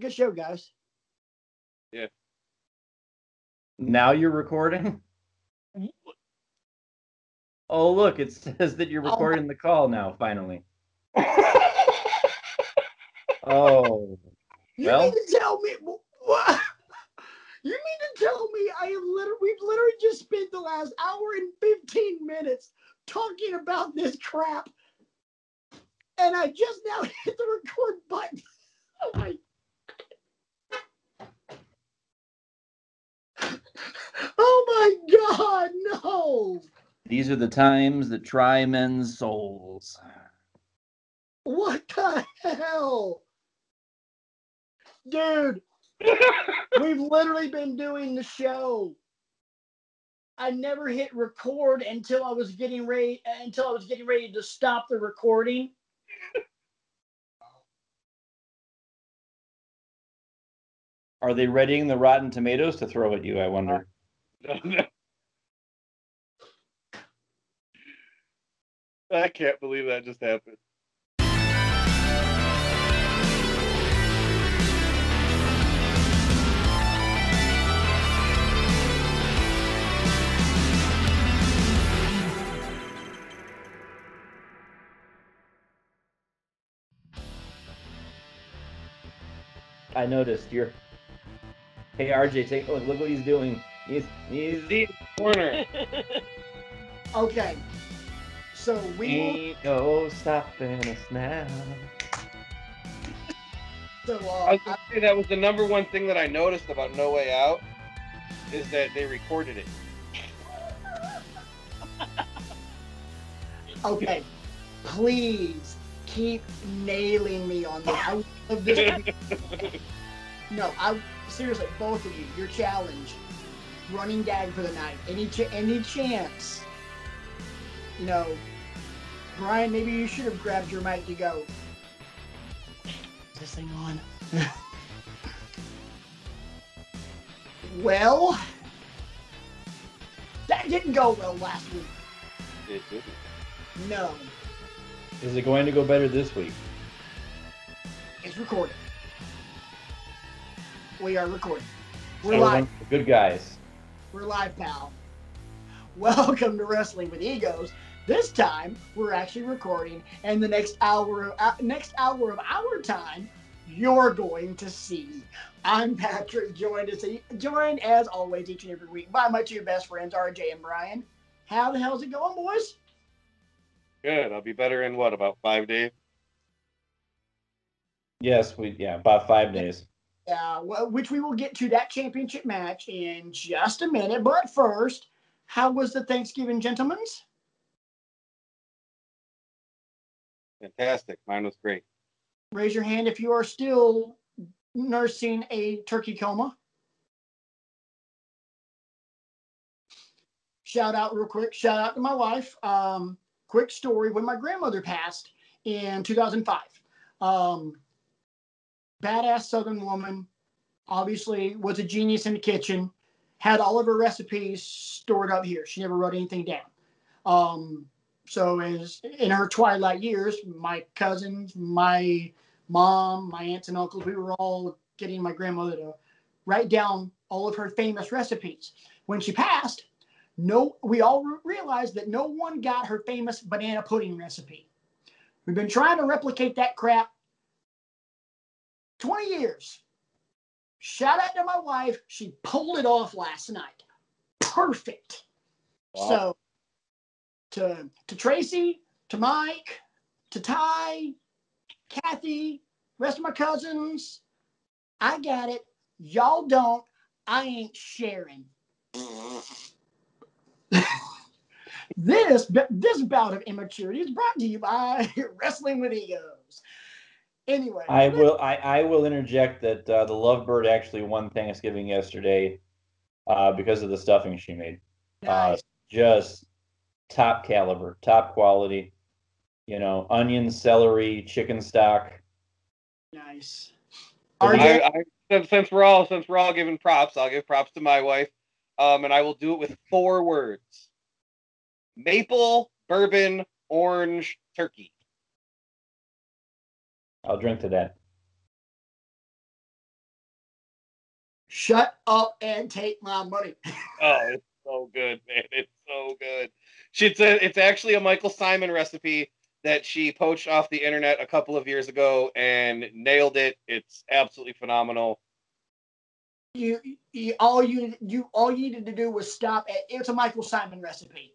Good show, guys. Yeah. Now you're recording? Oh, look, it says that you're Oh recording the call now, finally. my, Oh, you mean well, to tell me what? You mean to tell me we've literally just spent the last hour and 15 minutes talking about this crap, and I just now hit the record button. Oh my! Oh my God! No! these are the times that try men's souls. What the hell, dude? We've literally been doing the show. I never hit record until I was getting ready to stop the recording. Are they readying the Rotten Tomatoes to throw at you, I wonder? I can't believe that just happened. I noticed you're. Hey, RJ, take a look. Look what he's doing. He's Deep corner. Okay, so we will. ain't no stopping us now. So I was gonna say that was the number one thing that I noticed about No Way Out is that they recorded it. okay, please keep nailing me on this. I love this. No, I seriously, both of you, your challenge, running gag for the night. Any chance? You know, Brian, maybe you should have grabbed your mic to go. Is this thing on? Well, that didn't go well last week. It didn't. No, Is it going to go better this week? it's recorded. We are recording. We're So live. the good guys. We're live, pal. Welcome to Wrestling with Egos. This time, we're actually recording, and the next hour of our time, you're going to see. I'm Patrick, joined as always each and every week by my two best friends, RJ and Brian. How the hell's it going, boys? Good. I'll be better in what, about 5 days? Yes, about 5 days. Which we will get to that championship match in just a minute. But first, how was the Thanksgiving, gentlemen's? Fantastic. Mine was great. Raise your hand if you are still nursing a turkey coma. Shout out real quick. Shout out to my wife. Quick story. When my grandmother passed in 2005, badass Southern woman, obviously was a genius in the kitchen, had all of her recipes stored up here. She never wrote anything down. So as in her twilight years, my cousins, my mom, my aunts and uncles, we were all getting my grandmother to write down all of her famous recipes. When she passed, we all realized that no one got her famous banana pudding recipe. We've been trying to replicate that crap 20 years. Shout out to my wife. She pulled it off last night. Perfect. Wow. So to Tracy, to Mike, to Ty, Kathy, rest of my cousins, I got it. Y'all don't. I ain't sharing. This bout of immaturity is brought to you by Wrestling with Egos. Anyway, I will interject that the Lovebird actually won Thanksgiving yesterday because of the stuffing she made. nice. Just top caliber, top quality. You know, onion, celery, chicken stock. Nice. Since we're all giving props, I'll give props to my wife. And I will do it with 4 words: maple, bourbon, orange, turkey. I'll drink to that. Shut up and take my money. Oh, it's so good, man. It's so good. It's actually a Michael Simon recipe that she poached off the internet a couple of years ago and nailed it. It's absolutely phenomenal. All you needed to do was stop at it's a Michael Simon recipe.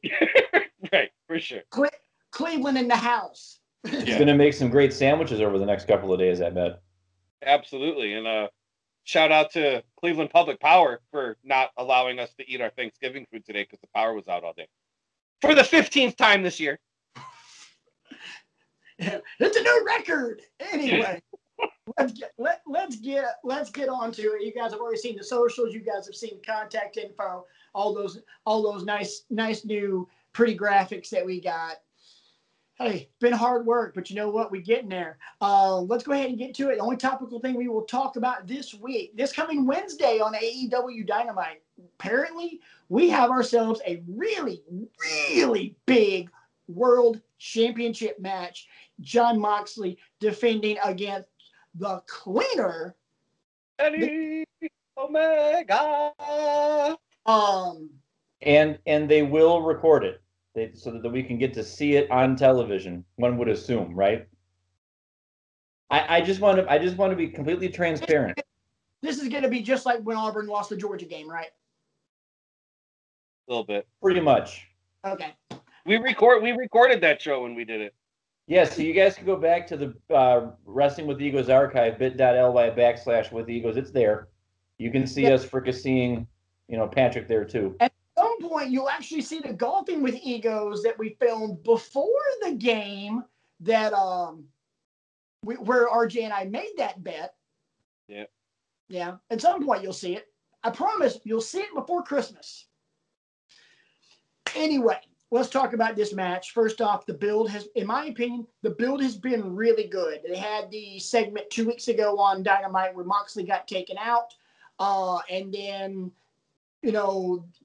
Right, for sure. Cleveland in the house. He's going to make some great sandwiches over the next couple of days, I bet. Absolutely. And shout out to Cleveland Public Power for not allowing us to eat our Thanksgiving food today because the power was out all day. For the 15th time this year. It's a new record. Anyway, let's get on to it. You guys have already seen the socials. You guys have seen the contact info. All those nice new pretty graphics that we got. Hey, been hard work, but you know what? We're getting there. Let's go ahead and get to it. The only topical thing we will talk about this week, this coming Wednesday on AEW Dynamite, apparently we have ourselves a really, really big World Championship match. Jon Moxley defending against the cleaner, Kenny Omega. And they will record it. So that we can get to see it on television, one would assume, right? I just want to be completely transparent. This is going to be just like when Auburn lost the Georgia game, right? A little bit. Pretty much. Okay. We recorded that show when we did it. Yeah, so you guys can go back to the Wrestling with Egos archive, bit.ly/with-egos. It's there. You can see us fricasseeing, Patrick there too. At some point, you'll actually see the Golfing with Egos that we filmed before the game that where RJ and I made that bet. Yeah. Yeah. At some point, you'll see it. I promise you'll see it before Christmas. Anyway, let's talk about this match. First off, the build has, in my opinion, the build has been really good. They had the segment 2 weeks ago on Dynamite where Moxley got taken out. And then,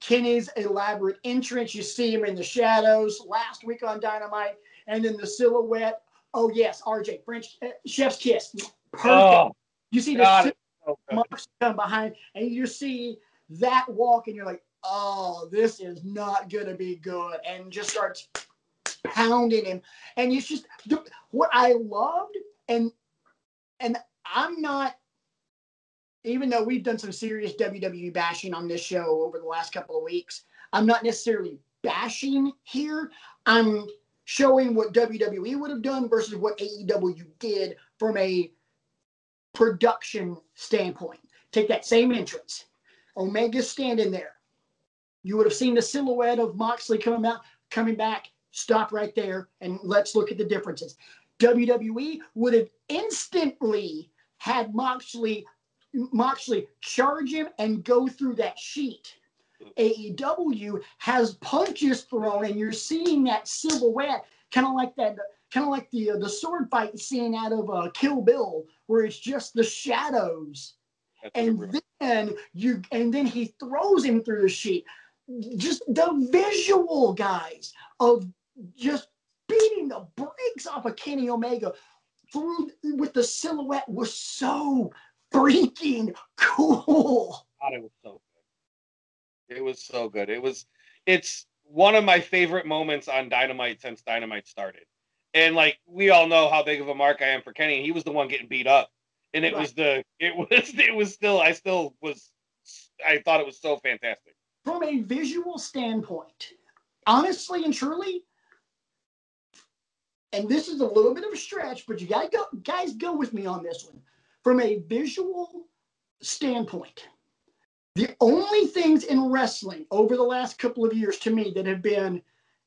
Kenny's elaborate entrance. You see him in the shadows last week on Dynamite. And then the silhouette. Oh, yes, RJ, French chef's kiss. Perfect. Oh, you see the Moxley come behind, and you see that walk, and you're like, oh, this is not going to be good. And just starts pounding him. And it's just what I loved. And I'm not, even though we've done some serious WWE bashing on this show over the last couple of weeks, I'm not necessarily bashing here. I'm showing what WWE would have done versus what AEW did from a production standpoint. Take that same entrance. Omega's standing there. You would have seen the silhouette of Moxley coming back, stop right there, and let's look at the differences. WWE would have instantly had Moxley charge him and go through that sheet. AEW has punches thrown, and you're seeing that silhouette, kind of like the sword fight scene out of Kill Bill, where it's just the shadows. And then he throws him through the sheet. Just the visual, guys, of just beating the brakes off of Kenny Omega through with the silhouette was so freaking cool. God, it was so good. It was so good. It's one of my favorite moments on Dynamite since Dynamite started. And we all know how big of a mark I am for Kenny. He was the one getting beat up. And I thought it was so fantastic. From a visual standpoint, honestly and truly, and this is a little bit of a stretch, but you gotta go with me on this one. From a visual standpoint, the only things in wrestling over the last couple of years to me that have been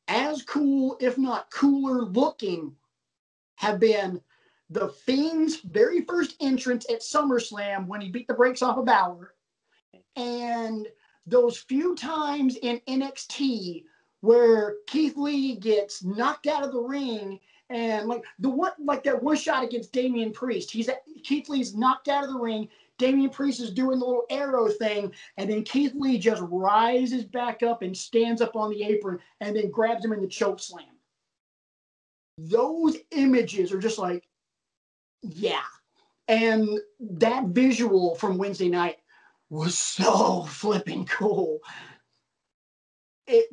as cool, if not cooler looking, have been the Fiend's very first entrance at SummerSlam when he beat the brakes off of Balor, and those few times in NXT where Keith Lee gets knocked out of the ring, and that one shot against Damian Priest. Keith Lee's knocked out of the ring. Damian Priest is doing the little arrow thing, and then Keith Lee just rises back up and stands up on the apron and then grabs him in the choke slam. Those images are just yeah. And that visual from Wednesday night was so flipping cool.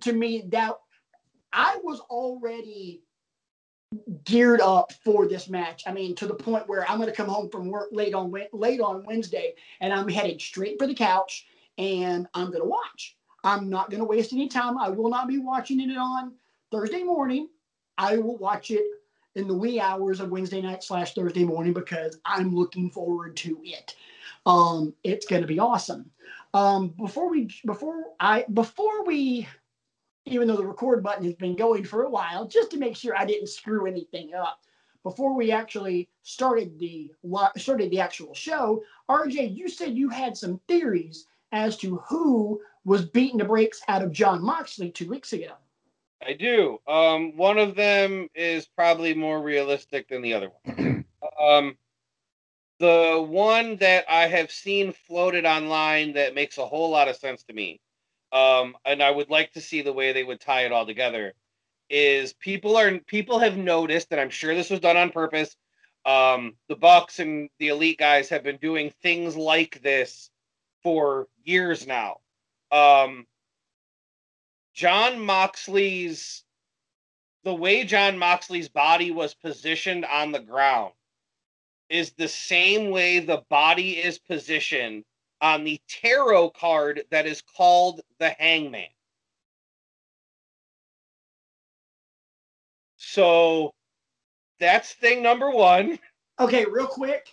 To me, that I was already geared up for this match. I mean, to the point where I'm going to come home from work late on Wednesday, and I'm headed straight for the couch, and I'm going to watch. I'm not going to waste any time. I will not be watching it on Thursday morning. I will watch it in the wee hours of Wednesday night / Thursday morning because I'm looking forward to it. It's going to be awesome. Before we, even though the record button has been going for a while, just to make sure I didn't screw anything up, before we actually started the actual show, RJ, you said you had some theories as to who was beating the brakes out of Jon Moxley 2 weeks ago. I do. One of them is probably more realistic than the other one. The one that I have seen floated online that makes a whole lot of sense to me, and I would like to see the way they would tie it all together, is people have noticed, and I'm sure this was done on purpose. The Bucks and the Elite guys have been doing things like this for years now. The way Jon Moxley's body was positioned on the ground is the same way the body is positioned on the tarot card that is called the Hangman. So that's thing number one. Okay, real quick,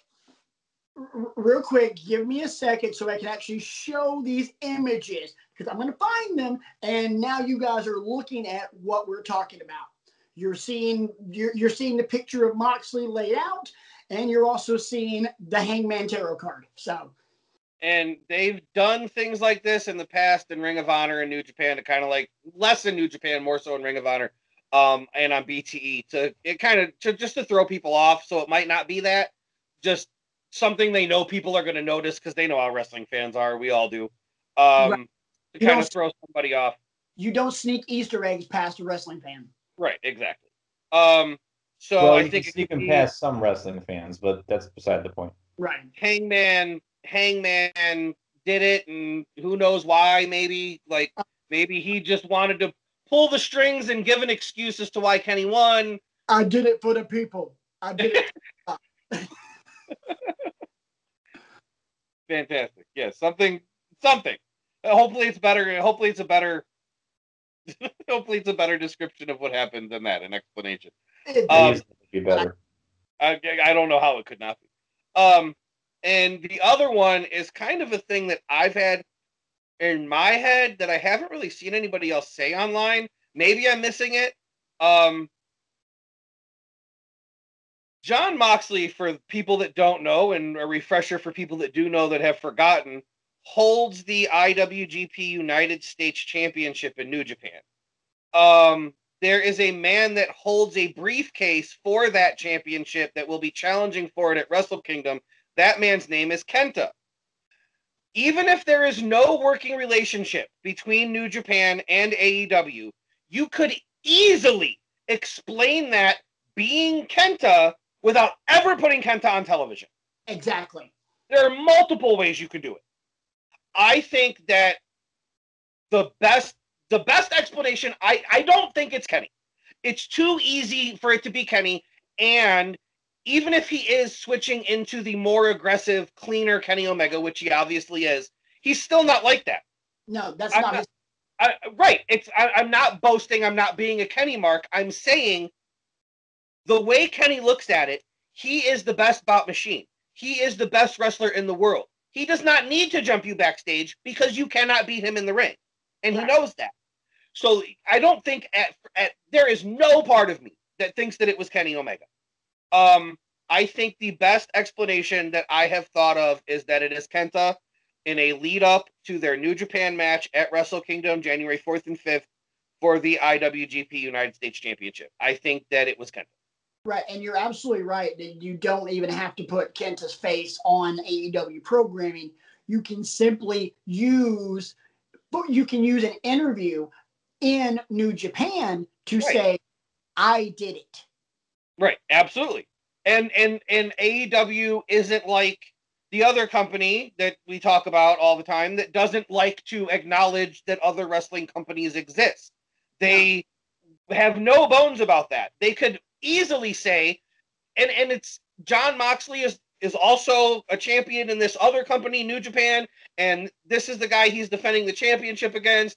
give me a second so I can actually show these images because I'm going to find them, and now you guys are looking at what we're talking about. You're seeing the picture of Moxley laid out, and you're also seeing the Hangman Tarot card. And they've done things like this in the past in Ring of Honor and New Japan to kind of like less in New Japan, more so in Ring of Honor, and on BTE to throw people off. So it might not be that, just something they know people are going to notice because they know how wrestling fans are. We all do. Right. To kind of throw somebody off. You don't sneak Easter eggs past a wrestling fan. Right, exactly. So I think you can sneak past some wrestling fans, but that's beside the point. Right. Hangman did it, and who knows why? Maybe he just wanted to pull the strings and give an excuse as to why Kenny won. I did it for the people. I did it. Fantastic. Yeah, something. Hopefully it's better. Hopefully it's a better description of what happened than that, an explanation. It be better. I don't know how it could not be. And the other one is kind of a thing that I've had in my head that I haven't really seen anybody else say online. Maybe I'm missing it. Jon Moxley, for people that don't know, and a refresher for people that do know that have forgotten, holds the IWGP United States Championship in New Japan. There is a man that holds a briefcase for that championship that will be challenging for it at Wrestle Kingdom. That man's name is Kenta. Even if there is no working relationship between New Japan and AEW, you could easily explain that being Kenta without ever putting Kenta on television. Exactly. There are multiple ways you can do it. I think that the best explanation, I don't think it's Kenny. It's too easy for it to be Kenny, and even if he is switching into the more aggressive, cleaner Kenny Omega, which he obviously is, he's still not like that. No, that's not his. Right. I'm not boasting. I'm not being a Kenny mark. I'm saying the way Kenny looks at it, he is the best bout machine. He is the best wrestler in the world. He does not need to jump you backstage because you cannot beat him in the ring. And he knows that. So I don't think there is no part of me that thinks that it was Kenny Omega. I think the best explanation that I have thought of is that it is Kenta in a lead up to their New Japan match at Wrestle Kingdom, January 4th and 5th for the IWGP United States Championship. I think that it was Kenta. Right, and you're absolutely right that you don't even have to put Kenta's face on AEW programming. You can simply use an interview in New Japan to say, I did it. Right, absolutely. And AEW isn't like the other company that we talk about all the time that doesn't like to acknowledge that other wrestling companies exist. They have no bones about that. They could easily say, and it's Jon Moxley is also a champion in this other company, New Japan, and this is the guy he's defending the championship against.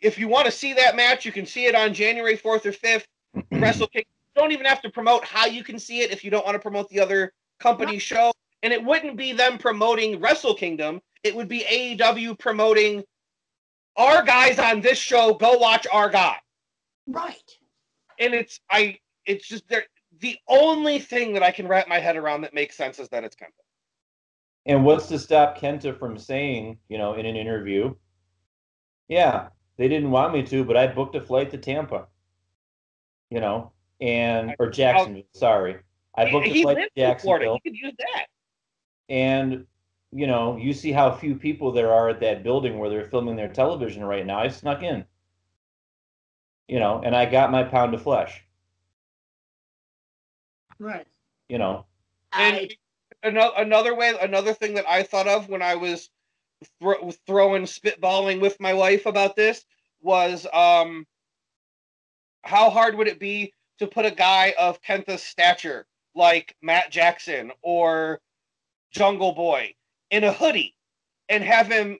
If you want to see that match, you can see it on January 4th or 5th. Wrestle Kingdom. You don't even have to promote how you can see it if you don't want to promote the other company show. And it wouldn't be them promoting Wrestle Kingdom. It would be AEW promoting our guys on this show. Go watch our guy. Right. And it's just the only thing that I can wrap my head around that makes sense is that it's Kenta. And what's to stop Kenta from saying, in an interview, yeah, they didn't want me to, but I booked a flight to Tampa, or Jacksonville. Sorry, I booked a flight to Jacksonville. He could use that. And you see how few people there are at that building where they're filming their television right now. I snuck in, and I got my pound of flesh. Right. And another thing that I thought of when I was spitballing with my wife about this was how hard would it be to put a guy of Kenta's stature like Matt Jackson or Jungle Boy in a hoodie and have him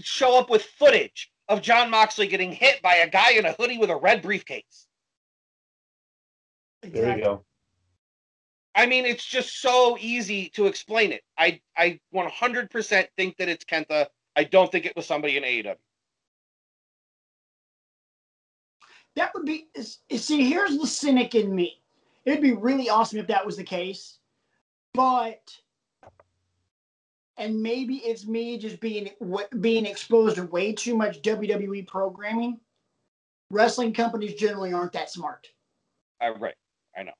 show up with footage of Jon Moxley getting hit by a guy in a hoodie with a red briefcase. Exactly. There you go. I mean, it's just so easy to explain it. I 100% think that it's Kenta. I don't think it was somebody in AEW. That would be, see, here's the cynic in me. It'd be really awesome if that was the case. But, and maybe it's me just being exposed to way too much WWE programming. Wrestling companies generally aren't that smart. Right. I know.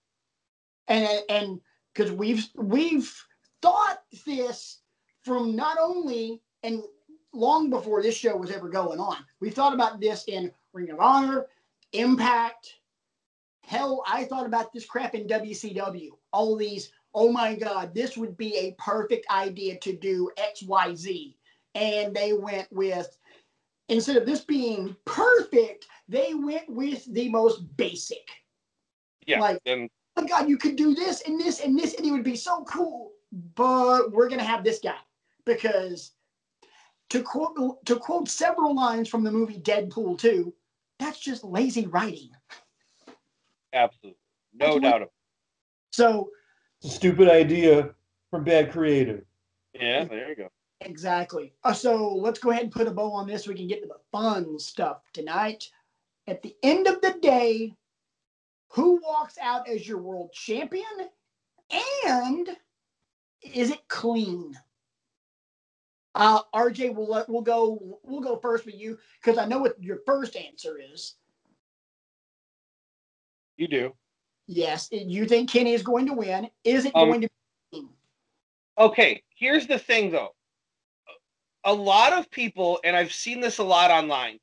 And because we've thought this from not only, and long before this show was ever going on, we thought about this in Ring of Honor, Impact. Hell, I thought about this crap in WCW. All these, oh my God, this would be a perfect idea to do XYZ. And they went with, instead of this being perfect, they went with the most basic. Yeah. Oh my God, you could do this and this and this, and it would be so cool. But we're gonna have this guy because, to quote several lines from the movie Deadpool 2, that's just lazy writing. Absolutely, no doubt about it. So, it's a stupid idea from bad creative. Yeah, there you go. Exactly. So let's go ahead and put a bow on this so we can get to the fun stuff tonight. At the end of the day, who walks out as your world champion, and is it clean? RJ, we'll go first with you because I know what your first answer is. You do. Yes, you think Kenny is going to win. Is it going to be clean? Okay, here's the thing though. A lot of people, and I've seen this a lot online,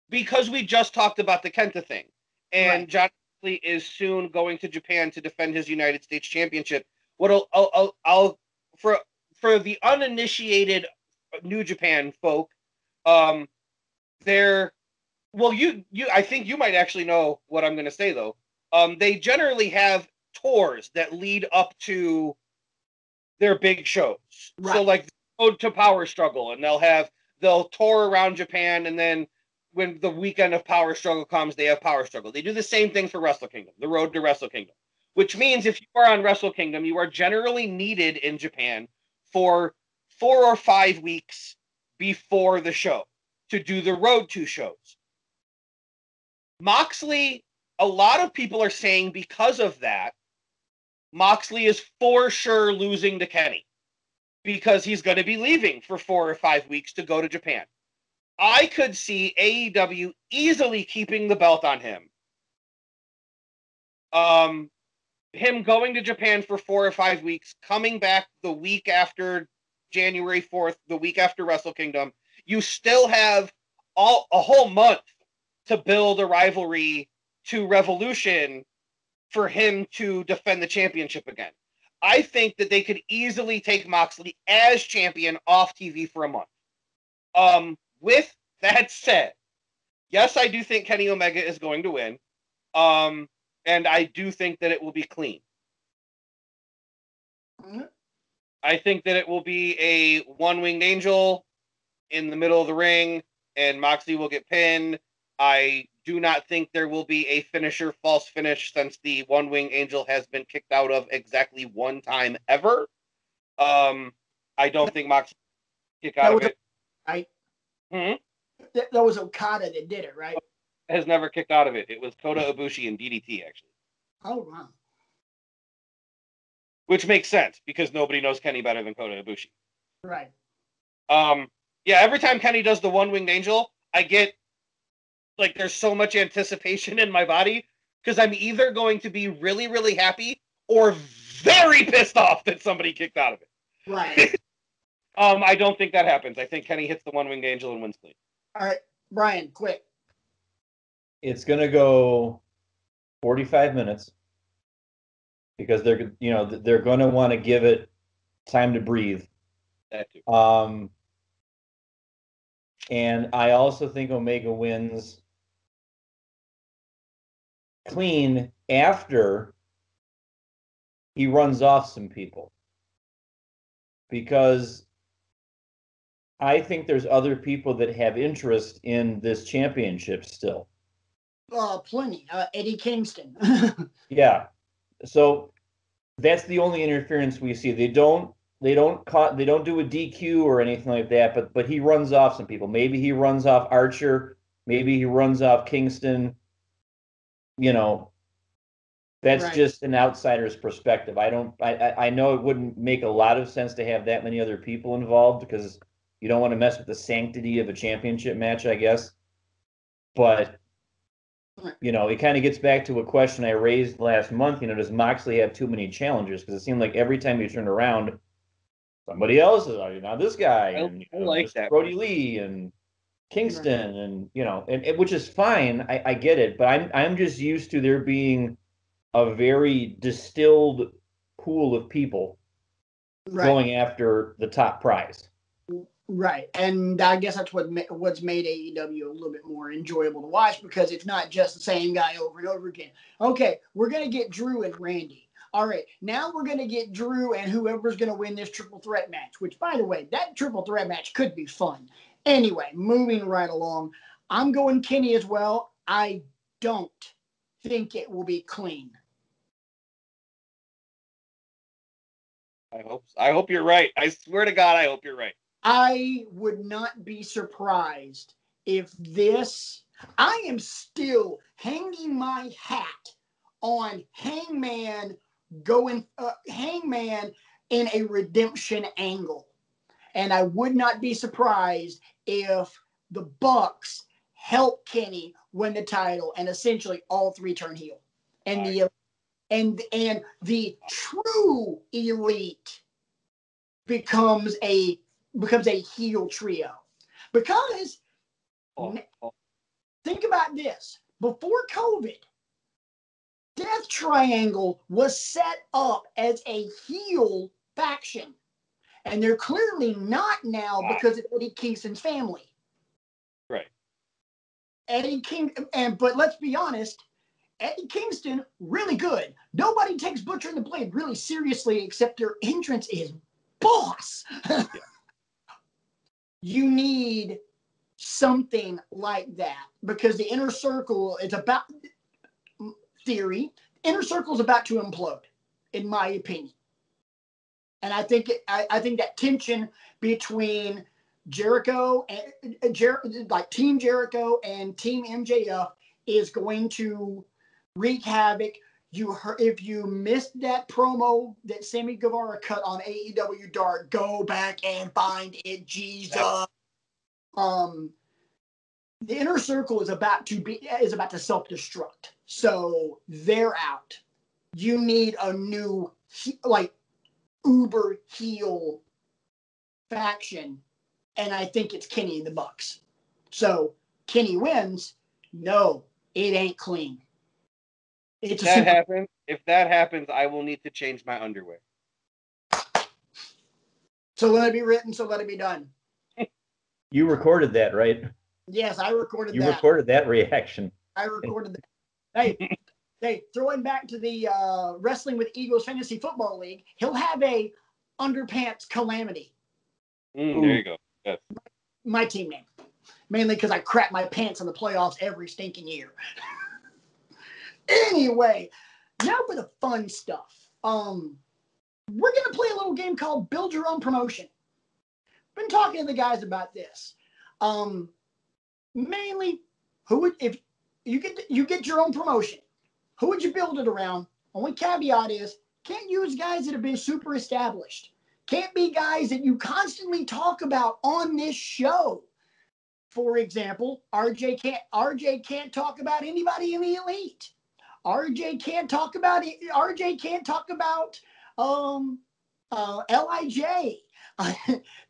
because we just talked about the Kenta thing, and right. Jon Moxley is soon going to Japan to defend his United States Championship. What I'll for the uninitiated New Japan folk, I think you might actually know what I'm going to say though. They generally have tours that lead up to their big shows. Right. So like Road to Power Struggle, and they'll tour around Japan, and then when the weekend of Power Struggle comes, they have Power Struggle. They do the same thing for Wrestle Kingdom, the Road to Wrestle Kingdom, which means if you are on Wrestle Kingdom, you are generally needed in Japan for 4 or 5 weeks before the show to do the Road to shows. Moxley, a lot of people are saying because of that, Moxley is for sure losing to Kenny because he's going to be leaving for 4 or 5 weeks to go to Japan. I could see AEW easily keeping the belt on him. Him going to Japan for 4 or 5 weeks, coming back the week after January 4th, the week after Wrestle Kingdom. You still have a whole month to build a rivalry to Revolution for him to defend the championship again. I think that they could easily take Moxley as champion off TV for a month. With that said, yes, I do think Kenny Omega is going to win. And I do think that it will be clean. Mm-hmm. I think that it will be a one-winged angel in the middle of the ring, and Moxley will get pinned. I do not think there will be a finisher false finish since the one-winged angel has been kicked out of exactly one time ever. I don't think Moxley will kick out of it. Right? Mm-hmm. That was Okada that did it, right? Has never kicked out of it. It was Kota Ibushi and DDT, actually. Oh, wow. Which makes sense because nobody knows Kenny better than Kota Ibushi. Right. Yeah, every time Kenny does the one-winged angel, I get like there's so much anticipation in my body because I'm either going to be really, really happy or very pissed off that somebody kicked out of it. Right. I don't think that happens. I think Kenny hits the one-winged angel and wins clean. All right, Brian, quick. It's gonna go 45 minutes because they're going to want to give it time to breathe. That too. And I also think Omega wins clean after he runs off some people. Because I think there's other people that have interest in this championship still. Plenty. Eddie Kingston. Yeah. So that's the only interference we see. They don't do a DQ or anything like that, but he runs off some people. Maybe he runs off Archer, maybe he runs off Kingston. That's right. Just an outsider's perspective. I know it wouldn't make a lot of sense to have that many other people involved because you don't want to mess with the sanctity of a championship match, I guess. But it kind of gets back to a question I raised last month. Does Moxley have too many challengers? Because it seemed like every time you turned around, somebody else is, now this guy, and I like that. Brody Lee and Kingston, and which is fine. I get it, but I'm just used to there being a very distilled pool of people going after the top prize. Right, and I guess that's what's made AEW a little bit more enjoyable to watch because it's not just the same guy over and over again. Okay, we're going to get Drew and Randy. All right, now we're going to get Drew and whoever's going to win this triple threat match, which, by the way, that triple threat match could be fun. Anyway, moving right along, I'm going Kenny as well. I don't think it will be clean. I hope you're right. I swear to God, I hope you're right. I would not be surprised if I am still hanging my hat on Hangman in a redemption angle. And I would not be surprised if the Bucks help Kenny win the title and essentially all three turn heel. And the true elite becomes a heel trio. Because think about this. Before COVID, Death Triangle was set up as a heel faction. And they're clearly not now because of Eddie Kingston's family. Right. But let's be honest, Eddie Kingston, really good. Nobody takes Butcher and the Blade really seriously except their entrance is boss. Yeah. You need something like that because the Inner Circle is about Inner Circle is about to implode, in my opinion. And I think that tension between Jericho and Team Jericho and Team MJF is going to wreak havoc. If you missed that promo that Sammy Guevara cut on AEW Dark, go back and find it. Jesus. The Inner Circle is about to self-destruct. So they're out. You need a new uber heel faction, and I think it's Kenny and the Bucks. So Kenny wins. No, it ain't clean. If that happens, I will need to change my underwear. So let it be written, so let it be done. You recorded that, right? Yes, I recorded You that. recorded that reaction. I recorded that. Hey, throwing back to the Wrestling with Eagles Fantasy Football League, he'll have a underpants calamity. There you go. Yes. My team name. Mainly because I crap my pants in the playoffs every stinking year. Anyway, now for the fun stuff. We're going to play a little game called Build Your Own Promotion. Been talking to the guys about this. Mainly, if you get your own promotion, who would you build it around? Only caveat is, can't use guys that have been super established. Can't be guys that you constantly talk about on this show. For example, RJ can't talk about anybody in the elite. RJ can't talk about LIJ.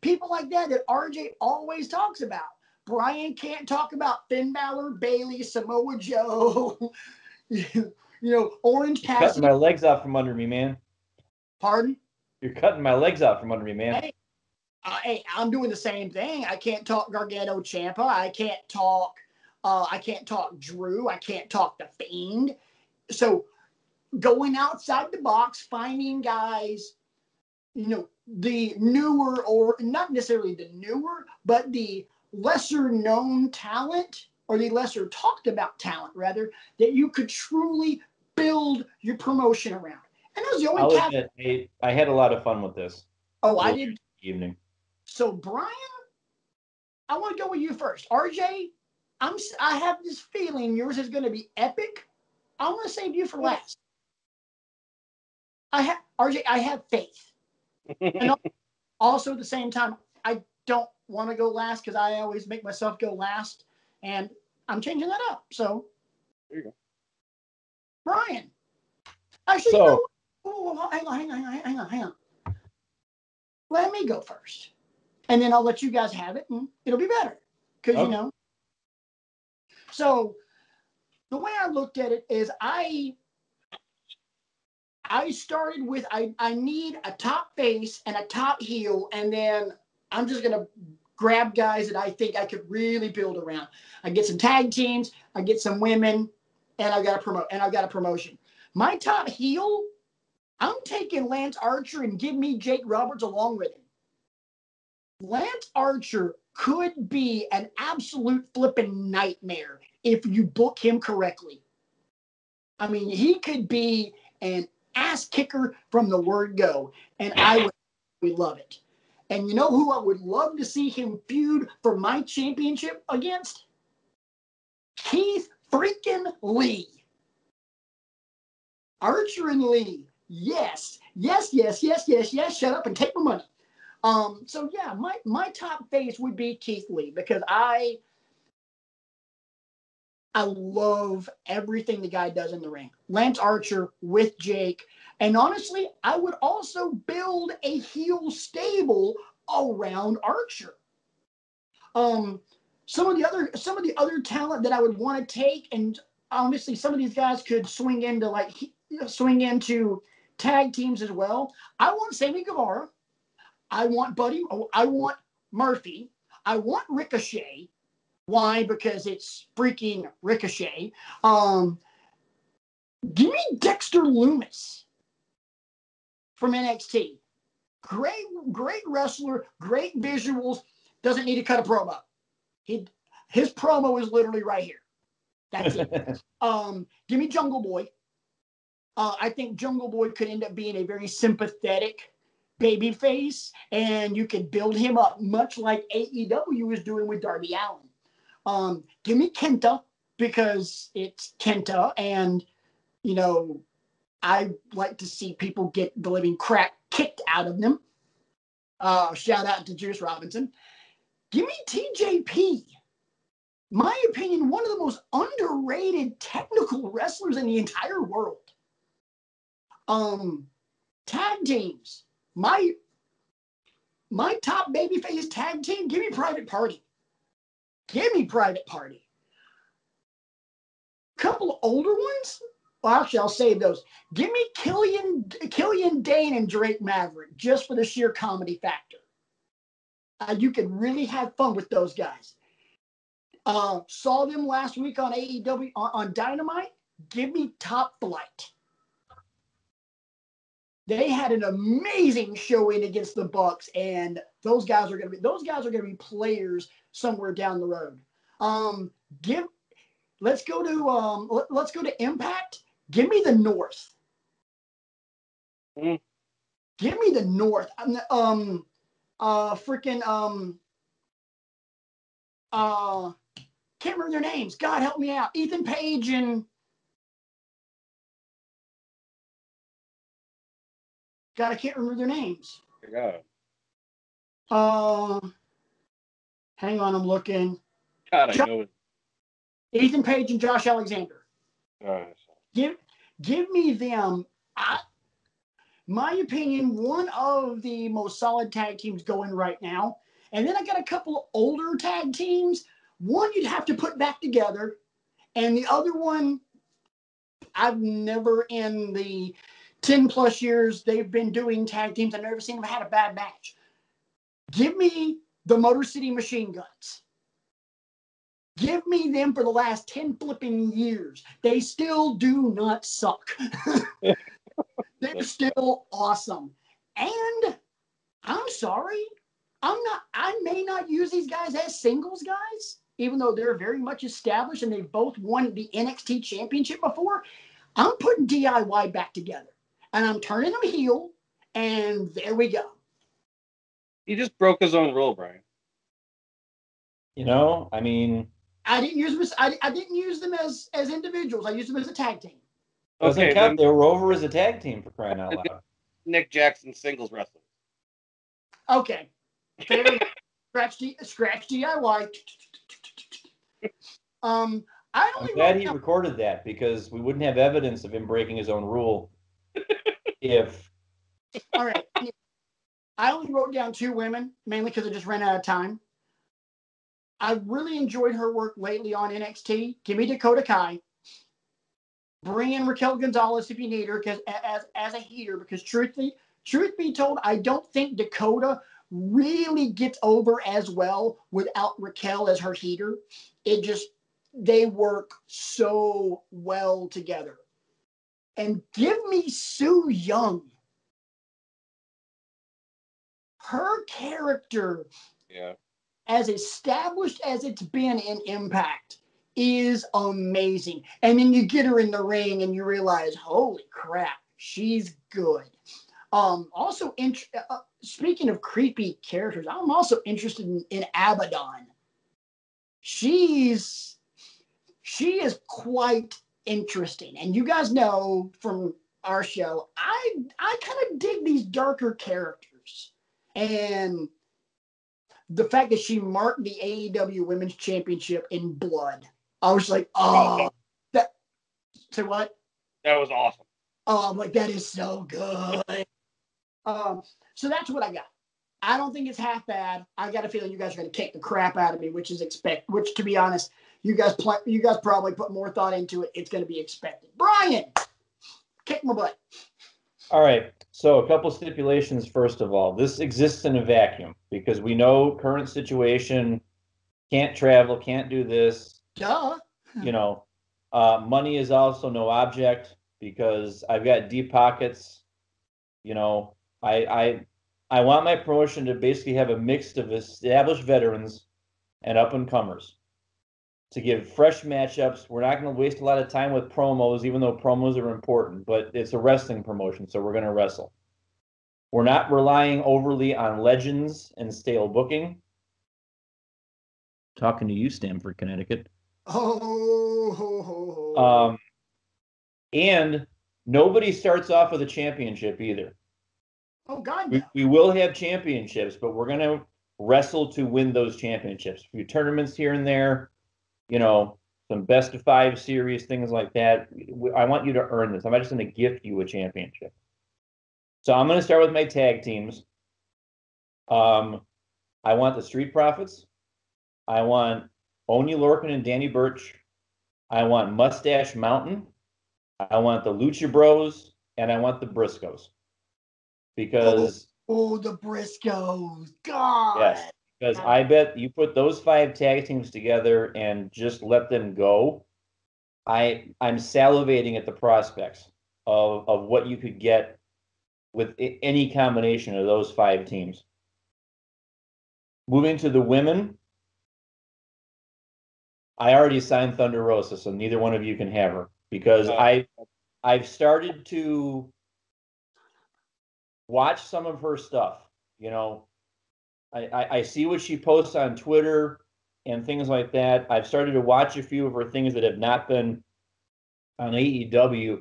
People like that RJ always talks about. Brian can't talk about Finn Balor, Bayley, Samoa Joe, Orange Cassidy. You're cutting my legs out from under me, man. Pardon? You're cutting my legs out from under me, man. Hey, I'm doing the same thing. I can't talk Gargano Ciampa. I can't talk Drew. I can't talk The Fiend. So going outside the box, finding guys, the newer, or not necessarily the newer, but the lesser known talent, or the lesser talked about talent, rather, that you could truly build your promotion around. And that was the only admit, I had a lot of fun with this. Oh, I did. Evening. So, Brian, I want to go with you first. RJ, I have this feeling yours is going to be epic. I want to save you for last. RJ, I have faith. And also at the same time, I don't want to go last because I always make myself go last. And I'm changing that up. So, there you go. Brian. Actually, hang on. Let me go first. And then I'll let you guys have it, and it'll be better. Because, So, the way I looked at it is I started with, I need a top face and a top heel, and then I'm just going to grab guys that I think I could really build around. I get some tag teams, I get some women, and I've got a promotion. My top heel, I'm taking Lance Archer and give me Jake Roberts along with him. Lance Archer could be an absolute flipping nightmare if you book him correctly. I mean, he could be an ass kicker from the word go, and I would love it. And you know who I would love to see him feud for my championship against? Keith freaking Lee. Archer and Lee. Yes. Shut up and take my money. So yeah, my top face would be Keith Lee because I love everything the guy does in the ring. Lance Archer with Jake. And honestly, I would also build a heel stable around Archer. Some of the other talent that I would want to take, and honestly, some of these guys could swing into tag teams as well. I want Sammy Guevara. I want Murphy. I want Ricochet. Why? Because it's freaking Ricochet. Give me Dexter Lumis from NXT. Great wrestler, great visuals. Doesn't need to cut a promo. His promo is literally right here. That's it. Give me Jungle Boy. I think Jungle Boy could end up being a very sympathetic babyface, and you could build him up much like AEW is doing with Darby Allin. Give me Kenta because it's Kenta, and I like to see people get the living crap kicked out of them. Shout out to Juice Robinson. Give me TJP. My opinion, one of the most underrated technical wrestlers in the entire world. Tag teams. My top babyface tag team, give me Private Party. Couple of older ones? Well, actually, I'll save those. Give me Killian Dane and Drake Maverick, just for the sheer comedy factor. You can really have fun with those guys. Saw them last week on AEW on Dynamite. Give me Top Flight. They had an amazing showing against the Bucks, and those guys are going to be players somewhere down the road. Let's go to Impact. Give me the North. Give me the North. Can't remember their names. God help me out. Ethan Page and God, I can't remember their names. Yeah. Hang on, I'm looking. God, I know it. Ethan Page and Josh Alexander. Give me them. My opinion, one of the most solid tag teams going right now. And then I got a couple of older tag teams. One you'd have to put back together. And the other one, I've never, in the 10 plus years they've been doing tag teams, I've never seen them had a bad match. Give me the Motor City Machine Guns. Give me them for the last 10 flipping years. They still do not suck. They're still awesome. And I'm sorry, I may not use these guys as singles guys, even though they're very much established and they've both won the NXT championship before. I'm putting DIY back together and I'm turning them heel, and there we go. He just broke his own rule, Brian. I mean, I didn't use them as individuals. I used them as a tag team. Doesn't count. They were over as a tag team, for crying out loud. Nick Jackson singles wrestling. Okay. Fair enough. Scratch DIY. I'm glad he recorded that, because we wouldn't have evidence of him breaking his own rule if. All right. I only wrote down 2 women, mainly because I just ran out of time. I really enjoyed her work lately on NXT. Give me Dakota Kai. Bring in Raquel Gonzalez if you need her, because as a heater, because truth be told, I don't think Dakota really gets over as well without Raquel as her heater. They work so well together. And give me Su Yung. Her character, as established as it's been in Impact, is amazing. And then you get her in the ring and you realize, holy crap, she's good. Also, speaking of creepy characters, I'm also interested in Abaddon. She is quite interesting. And you guys know from our show, I kind of dig these darker characters. And the fact that she marked the AEW Women's Championship in blood, I was like, say what? That was awesome. I'm like, that is so good. So that's what I got. I don't think it's half bad. I got a feeling you guys are going to kick the crap out of me, which to be honest, you guys probably put more thought into it. It's going to be expected. Brian, kick my butt. All right. So a couple stipulations. First of all, this exists in a vacuum because we know current situation, can't travel, can't do this. Duh. Money is also no object because I've got deep pockets. I want my promotion to basically have a mix of established veterans and up and comers to give fresh matchups. We're not going to waste a lot of time with promos, even though promos are important, but it's a wrestling promotion, so we're going to wrestle. We're not relying overly on legends and stale booking. Talking to you, Stamford, Connecticut. And nobody starts off with a championship either. Oh, God. We will have championships, but we're going to wrestle to win those championships. A few tournaments here and there, some best of 5 series, things like that. I want you to earn this. I'm not just going to gift you a championship. So I'm going to start with my tag teams. I want the Street Profits. I want Oney Lorcan and Danny Burch. I want Mustache Mountain. I want the Lucha Bros. And I want the Briscoes. Because... Oh, the Briscoes. God. Yes. Because I bet you put those 5 tag teams together and just let them go. I'm salivating at the prospects of what you could get with any combination of those 5 teams. Moving to the women, I already signed Thunder Rosa, so neither one of you can have her because I've started to watch some of her stuff. You know, I see what she posts on Twitter and things like that. I've started to watch a few of her things that have not been on AEW.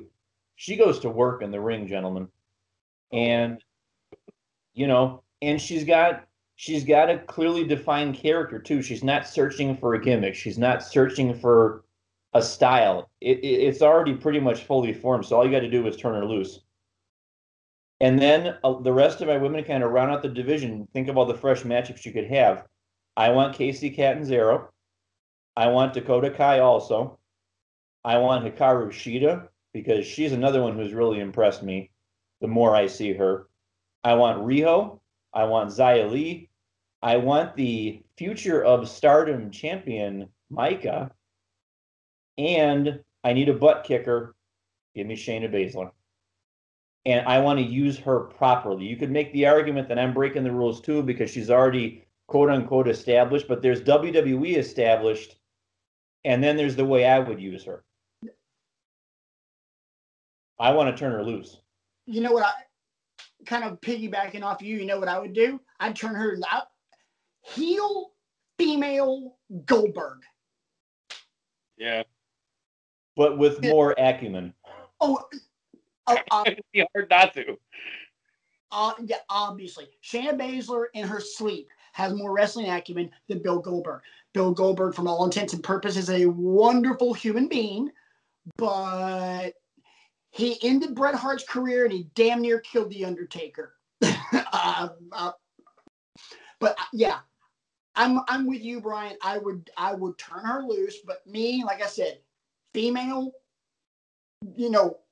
She goes to work in the ring, gentlemen. And you know, and she's got a clearly defined character too. She's not searching for a gimmick. She's not searching for a style. It's already pretty much fully formed. So all you got to do is turn her loose. And then the rest of my women kind of round out the division. Think of all the fresh matchups you could have. I want Casey Catanzaro. I want Dakota Kai also. I want Hikaru Shida because she's another one who's really impressed me the more I see her. I want Riho. I want Xia Li. I want the future of Stardom champion, Micah. And I need a butt kicker. Give me Shayna Baszler. And I want to use her properly. You could make the argument that I'm breaking the rules too because she's already quote unquote established, but there's WWE established, and then there's the way I would use her. I want to turn her loose. You know what? I kind of piggybacking off you. You know what I would do? I'd turn her out. Heel female Goldberg. Yeah. But with more acumen. It'd be hard not to. Yeah, obviously. Shayna Baszler in her sleep has more wrestling acumen than Bill Goldberg. Bill Goldberg, from all intents and purposes, is a wonderful human being, but he ended Bret Hart's career and he damn near killed The Undertaker. But yeah, I'm with you, Brian. I would turn her loose, but me, like I said, female,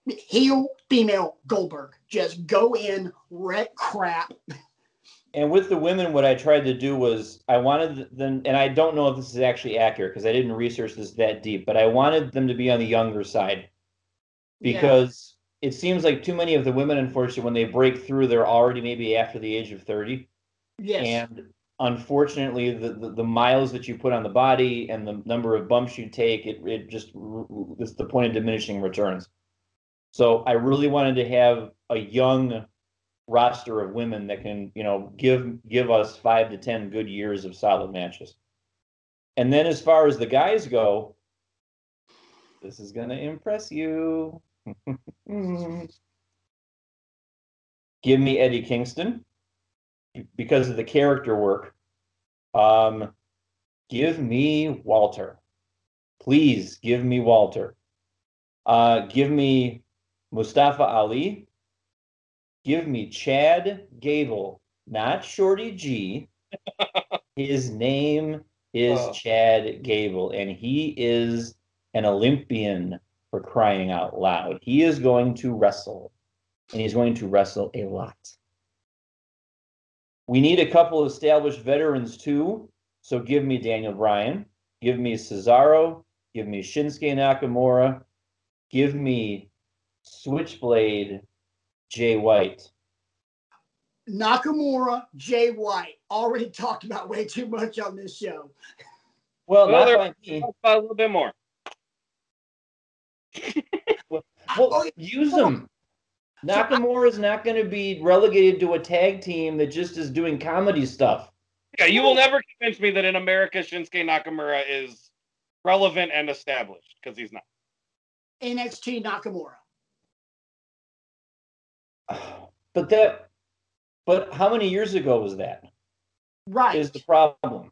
heel female Goldberg. Just go in, wreck crap. And with the women, what I tried to do was I wanted them, and I don't know if this is actually accurate because I didn't research this that deep, but I wanted them to be on the younger side because it seems like too many of the women, unfortunately, when they break through, they're already maybe after the age of 30. Yes. And unfortunately, the miles that you put on the body and the number of bumps you take, it's the point of diminishing returns. So I really wanted to have a young roster of women that can, give us 5 to 10 good years of solid matches. And then as far as the guys go, this is going to impress you. Give me Eddie Kingston because of the character work. Give me Walter. Please give me Walter. Give me Mustafa Ali. Give me Chad Gable, not Shorty G. His name is Chad Gable, and he is an Olympian, for crying out loud. He is going to wrestle, and he's going to wrestle a lot. We need a couple of established veterans, too, so give me Daniel Bryan. Give me Cesaro. Give me Shinsuke Nakamura. Give me Switchblade Jay White. Nakamura, Jay White. Already talked about way too much on this show. Well, not by me. A little bit more. Well, use them. Nakamura is not going to be relegated to a tag team that just is doing comedy stuff. Yeah, you will never convince me that in America Shinsuke Nakamura is relevant and established, because he's not. NXT Nakamura. But how many years ago was that? Right. Is the problem.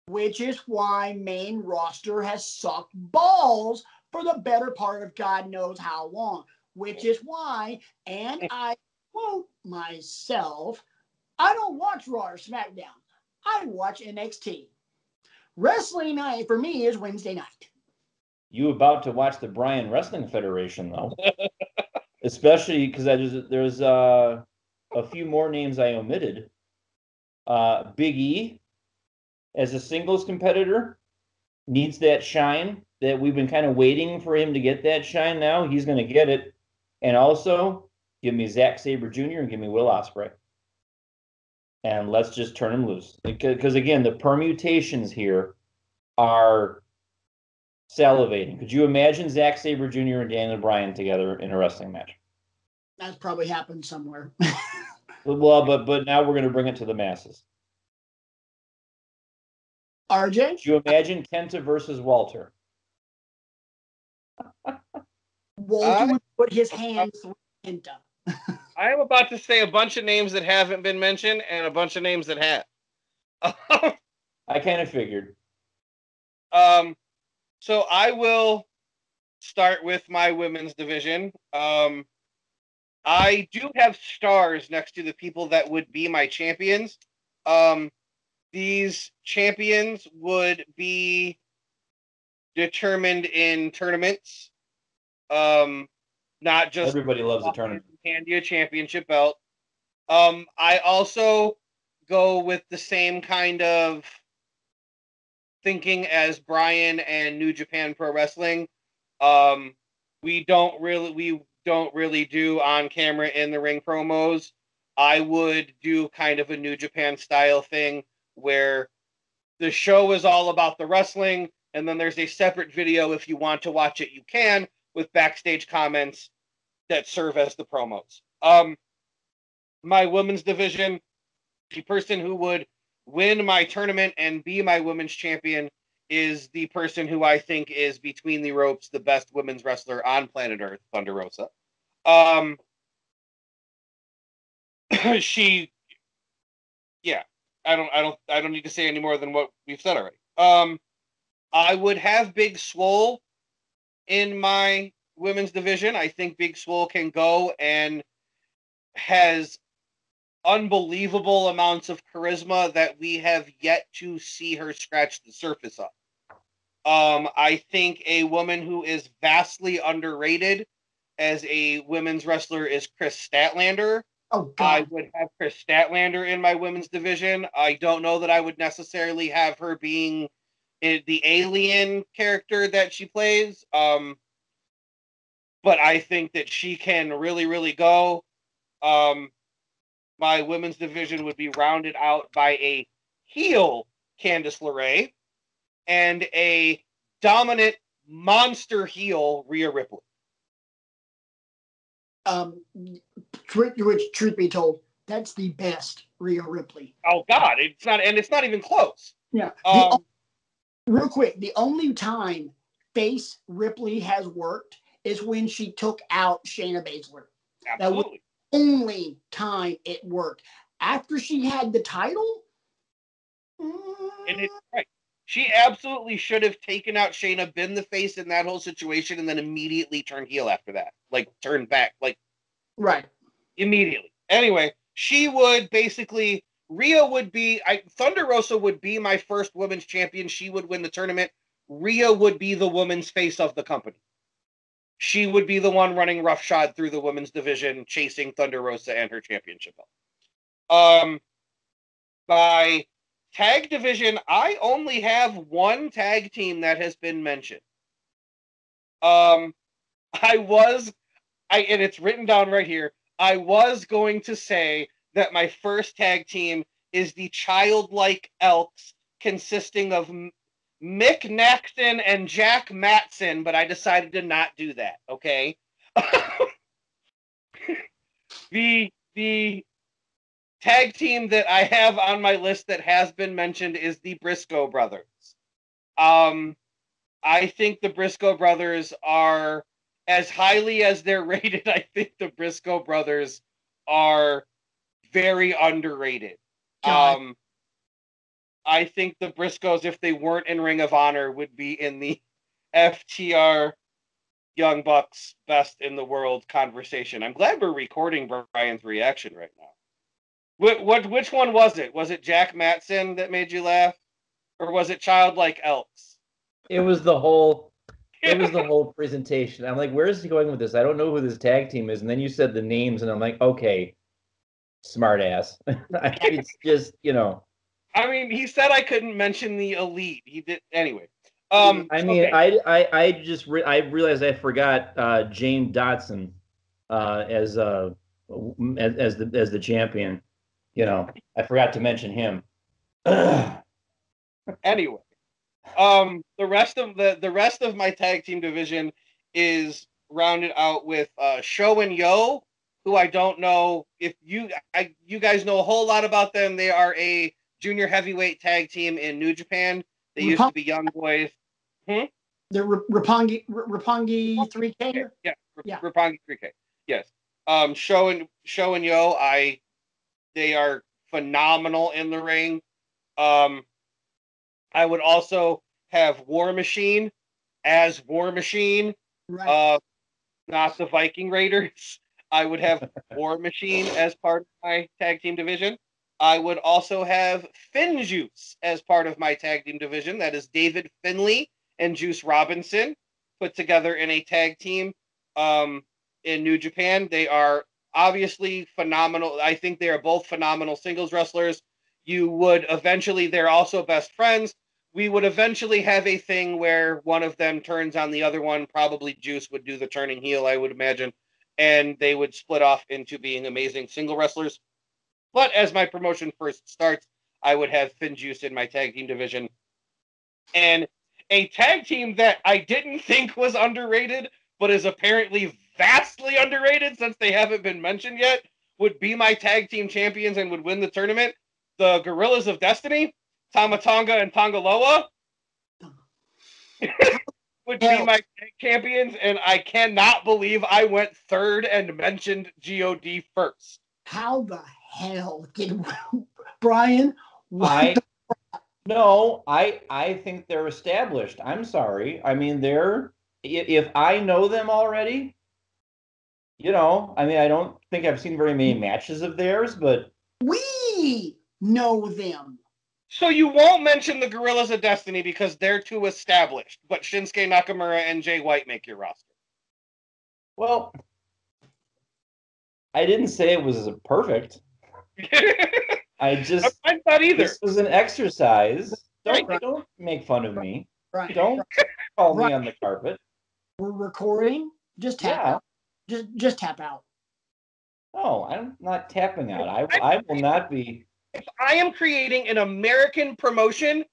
Which is why main roster has sucked balls for the better part of God knows how long. Which is why, and I quote myself, I don't watch Raw or SmackDown. I watch NXT. Wrestling night for me is Wednesday night. You about to watch the Bryan Wrestling Federation, though. Especially because there's a few more names I omitted. Big E, as a singles competitor, needs that shine that we've been kind of waiting for him to get that shine now. He's going to get it. And also, give me Zack Sabre Jr. and give me Will Ospreay. And let's just turn him loose. Because, again, the permutations here are salivating. Could you imagine Zack Sabre Jr. and Daniel Bryan together in a wrestling match? That's probably happened somewhere. Well, but now we're going to bring it to the masses. RJ? Could you imagine Kenta versus Walter? Walter would put his hand through Kenta. I am about to say a bunch of names that haven't been mentioned and a bunch of names that have. I kind of figured. So I will start with my women's division. I do have stars next to the people that would be my champions. These champions would be determined in tournaments. Not just everybody loves a tournament. Hand you a championship belt. I also go with the same kind of thinking as Brian and New Japan Pro Wrestling. We don't really do on camera in the ring promos. I would do kind of a New Japan style thing where the show is all about the wrestling, and then there's a separate video if you want to watch it, you can, with backstage comments that serve as the promos. My women's division, the person who would win my tournament and be my women's champion is the person who I think is between the ropes the best women's wrestler on planet Earth, Thunder Rosa. I don't need to say any more than what we've said already. I would have Big Swole in my women's division. I think Big Swole can go and has unbelievable amounts of charisma that we have yet to see her scratch the surface of. I think a woman who is vastly underrated as a women's wrestler is Chris Statlander. Oh, God. I would have Chris Statlander in my women's division. I don't know that I would necessarily have her being the alien character that she plays. But I think that she can really, really go. My women's division would be rounded out by a heel Candice LeRae and a dominant monster heel Rhea Ripley. Truth be told, that's the best Rhea Ripley. Oh God, it's not even close. Yeah. Real quick, the only time face Ripley has worked is when she took out Shayna Baszler. Absolutely. That was the only time it worked. After she had the title, and it's right. She absolutely should have taken out Shayna, been the face in that whole situation, and then immediately turned heel after that. Like, turned back. Like, right. Immediately. Anyway, she would basically... Rhea would be... Thunder Rosa would be my first women's champion. She would win the tournament. Rhea would be the woman's face of the company. She would be the one running roughshod through the women's division, chasing Thunder Rosa and her championship belt. By tag division, I only have one tag team that has been mentioned. And it's written down right here. I was going to say that my first tag team is the Childlike Elks, consisting of Mick Naxton and Jack Matson, but I decided to not do that, okay? The tag team that I have on my list that has been mentioned is the Briscoe Brothers. I think the Briscoe Brothers are, as highly as they're rated, I think the Briscoe Brothers are very underrated. I think the Briscoes, if they weren't in Ring of Honor, would be in the FTR Young Bucks best in the world conversation. I'm glad we're recording Brian's reaction right now. Which one was it? Was it Jack Matson that made you laugh? Or was it Childlike Elks? It was the whole presentation. I'm like, where is he going with this? I don't know who this tag team is. And then you said the names, and I'm like, okay. smart ass. It's just, I mean, he said I couldn't mention the Elite. He did anyway. I mean, Okay. I realized I forgot Jane Dotson as the champion. I forgot to mention him. Anyway, the rest of my tag team division is rounded out with Sho and Yo, who I don't know if you guys know a whole lot about them. They are a junior heavyweight tag team in New Japan. They used to be Young Boys. The Roppongi 3K. Yeah, Roppongi 3K. Yes. Sho and Yo, they are phenomenal in the ring. I would also have War Machine as War Machine. Right. Not the Viking Raiders. I would have War Machine as part of my tag team division. I would also have FinJuice as part of my tag team division. That is David Finlay and Juice Robinson put together in a tag team in New Japan. They are obviously phenomenal. I think they are both phenomenal singles wrestlers. They're also best friends. We would eventually have a thing where one of them turns on the other one. Probably Juice would do the turning heel, I would imagine. And they would split off into being amazing single wrestlers. But as my promotion first starts, I would have FinJuice in my tag team division. And a tag team that I didn't think was underrated, but is apparently vastly underrated since they haven't been mentioned yet, would be my tag team champions and would win the tournament. The Gorillas of Destiny, Tama Tonga and Tonga Loa would be my champions, and I cannot believe I went third and mentioned God first. How the hell did Brian? I think they're established. I'm sorry. I mean, if I know them already, I don't think I've seen very many matches of theirs, but we know them. So you won't mention the Gorillas of Destiny because they're too established, but Shinsuke Nakamura and Jay White make your roster. Well, I didn't say it was I'm perfect. not either. This was an exercise. Don't make fun of me. Right. Don't call me on the carpet. We're recording. Just tap out. Just tap out. No, I'm not tapping out. I will not be. If I am creating an American promotion,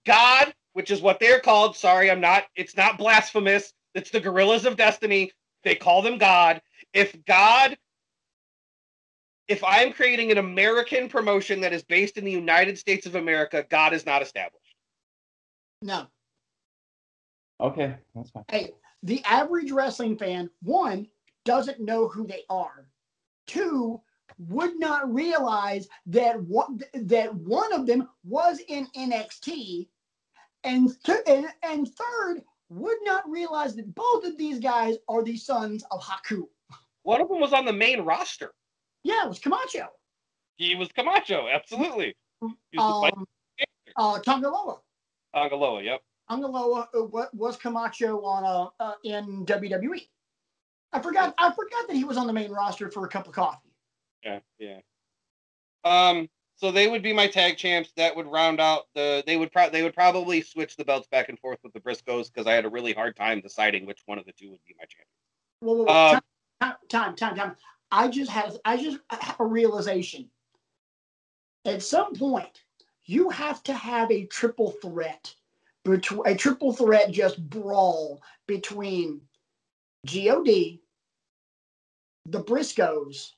God, which is what they're called. Sorry, it's not blasphemous. It's the Gorillas of Destiny. They call them God. If I am creating an American promotion that is based in the United States of America, God is not established. No. Okay, that's fine. Hey, the average wrestling fan, one, doesn't know who they are. Two, would not realize that one of them was in NXT, and third, would not realize that both of these guys are the sons of Haku. One of them was on the main roster. Yeah, it was Camacho. He was Camacho, absolutely. Tonga Loa. Tonga Loa, yep. Tonga Loa was Camacho on in WWE. I forgot that he was on the main roster for a cup of coffee. Yeah. So they would be my tag champs. That would round out they would probably switch the belts back and forth with the Briscoes because I had a really hard time deciding which one of the two would be my champion. Time. I just had a realization. At some point, you have to have a triple threat just brawl between God, the Briscoes,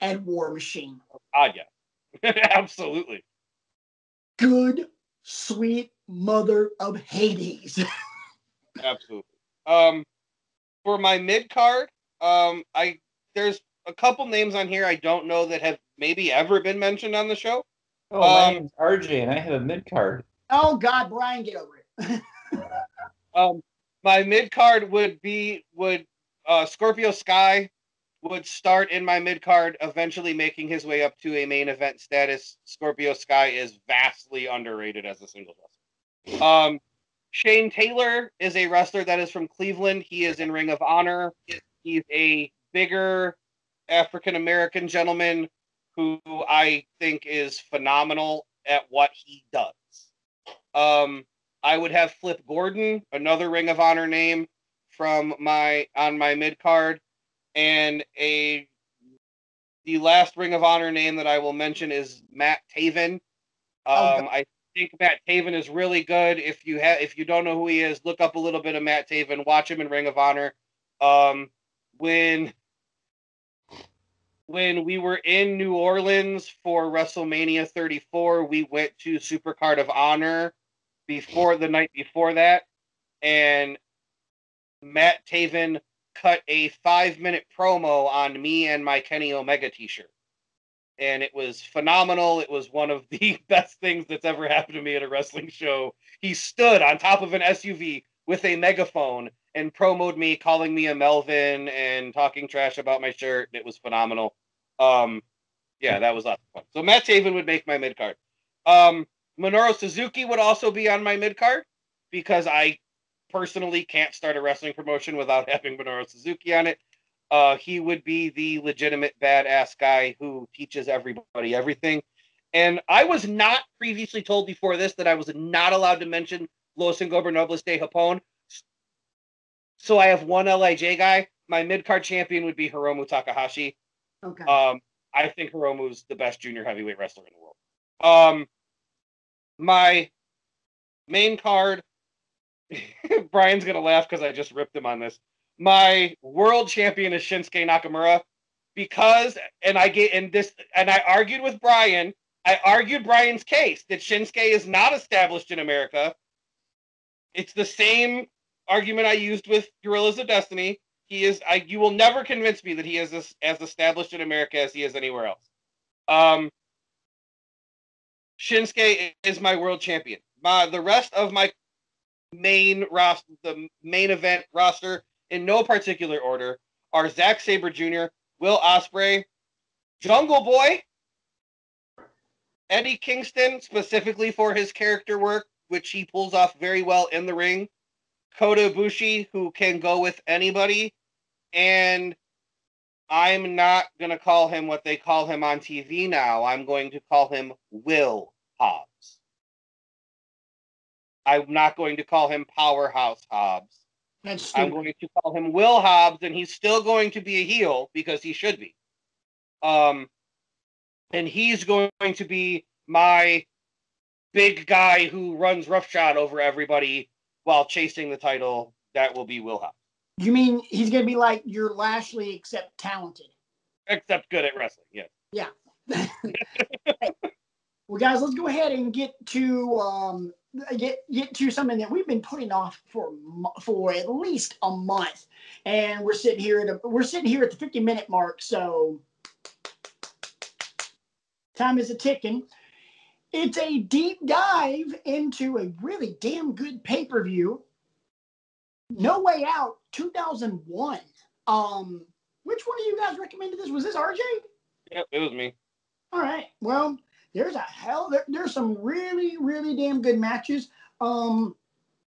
and War Machine. Yeah. Absolutely. Good, sweet mother of Hades. Absolutely. For my mid card, there's a couple names on here I don't know that have maybe ever been mentioned on the show. Oh, my name's RJ, and I have a mid card. Oh God, Brian, get over it. My mid card would Scorpio Sky would start in my mid card, eventually making his way up to a main event status. Scorpio Sky is vastly underrated as a singles wrestler. Shane Taylor is a wrestler that is from Cleveland. He is in Ring of Honor. He's a bigger African American gentleman who I think is phenomenal at what he does. I would have Flip Gordon, another Ring of Honor name from my mid card, and the last Ring of Honor name that I will mention is Matt Taven. I think Matt Taven is really good. If you don't know who he is, look up a little bit of Matt Taven. Watch him in Ring of Honor. When we were in New Orleans for WrestleMania 34, we went to Supercard of Honor the night before that, and Matt Taven cut a 5-minute promo on me and my Kenny Omega t-shirt. And it was phenomenal. It was one of the best things that's ever happened to me at a wrestling show. He stood on top of an SUV with a megaphone and promoted me, calling me a Melvin and talking trash about my shirt. It was phenomenal. Yeah, that was lots of fun. So Matt Taven would make my mid-card. Minoru Suzuki would also be on my mid-card because I personally can't start a wrestling promotion without having Minoru Suzuki on it. He would be the legitimate badass guy who teaches everybody everything. And I was not previously told before this that I was not allowed to mention Los Ingobernables de Japón. So I have one LIJ guy. My mid-card champion would be Hiromu Takahashi. Okay. I think Hiromu's the best junior heavyweight wrestler in the world. My main card, Brian's going to laugh because I just ripped him on this. My world champion is Shinsuke Nakamura and I argued with Brian. I argued Brian's case that Shinsuke is not established in America. It's the same argument I used with Gorillas of Destiny. You will never convince me that he is as established in America as he is anywhere else. Shinsuke is my world champion. The rest of my main event roster, in no particular order, are Zack Sabre Jr., Will Ospreay, Jungle Boy, Eddie Kingston, specifically for his character work, which he pulls off very well in the ring, Kota Ibushi, who can go with anybody, and I'm not going to call him what they call him on TV now. I'm going to call him Will Hobbs. I'm not going to call him Powerhouse Hobbs. I'm going to call him Will Hobbs, and he's still going to be a heel because he should be. And he's going to be my big guy who runs roughshod over everybody while chasing the title. That will be Will Hobbs. You mean he's going to be like your Lashley, except talented? Except good at wrestling, yes. Yeah. Well, guys, let's go ahead and get to something that we've been putting off for at least a month, and we're sitting here at the 50-minute mark. So time is a ticking. It's a deep dive into a really damn good pay-per-view. No Way Out 2001. Which one of you guys recommended this? Was this RJ? Yep, it was me. All right. Well, there's some really, really damn good matches. I'm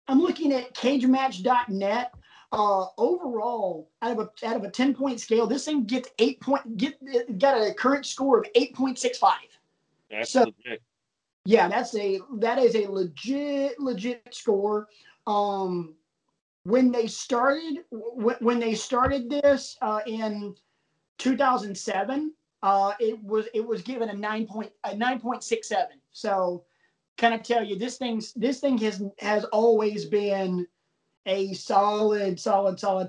looking at cagematch.net. Overall, out of a 10-point scale, this thing gets got a current score of 8.65. That's legit. Yeah, that is a legit score. When they started this in 2007, it was given a 9.67. So, kind of tell you this thing has always been a solid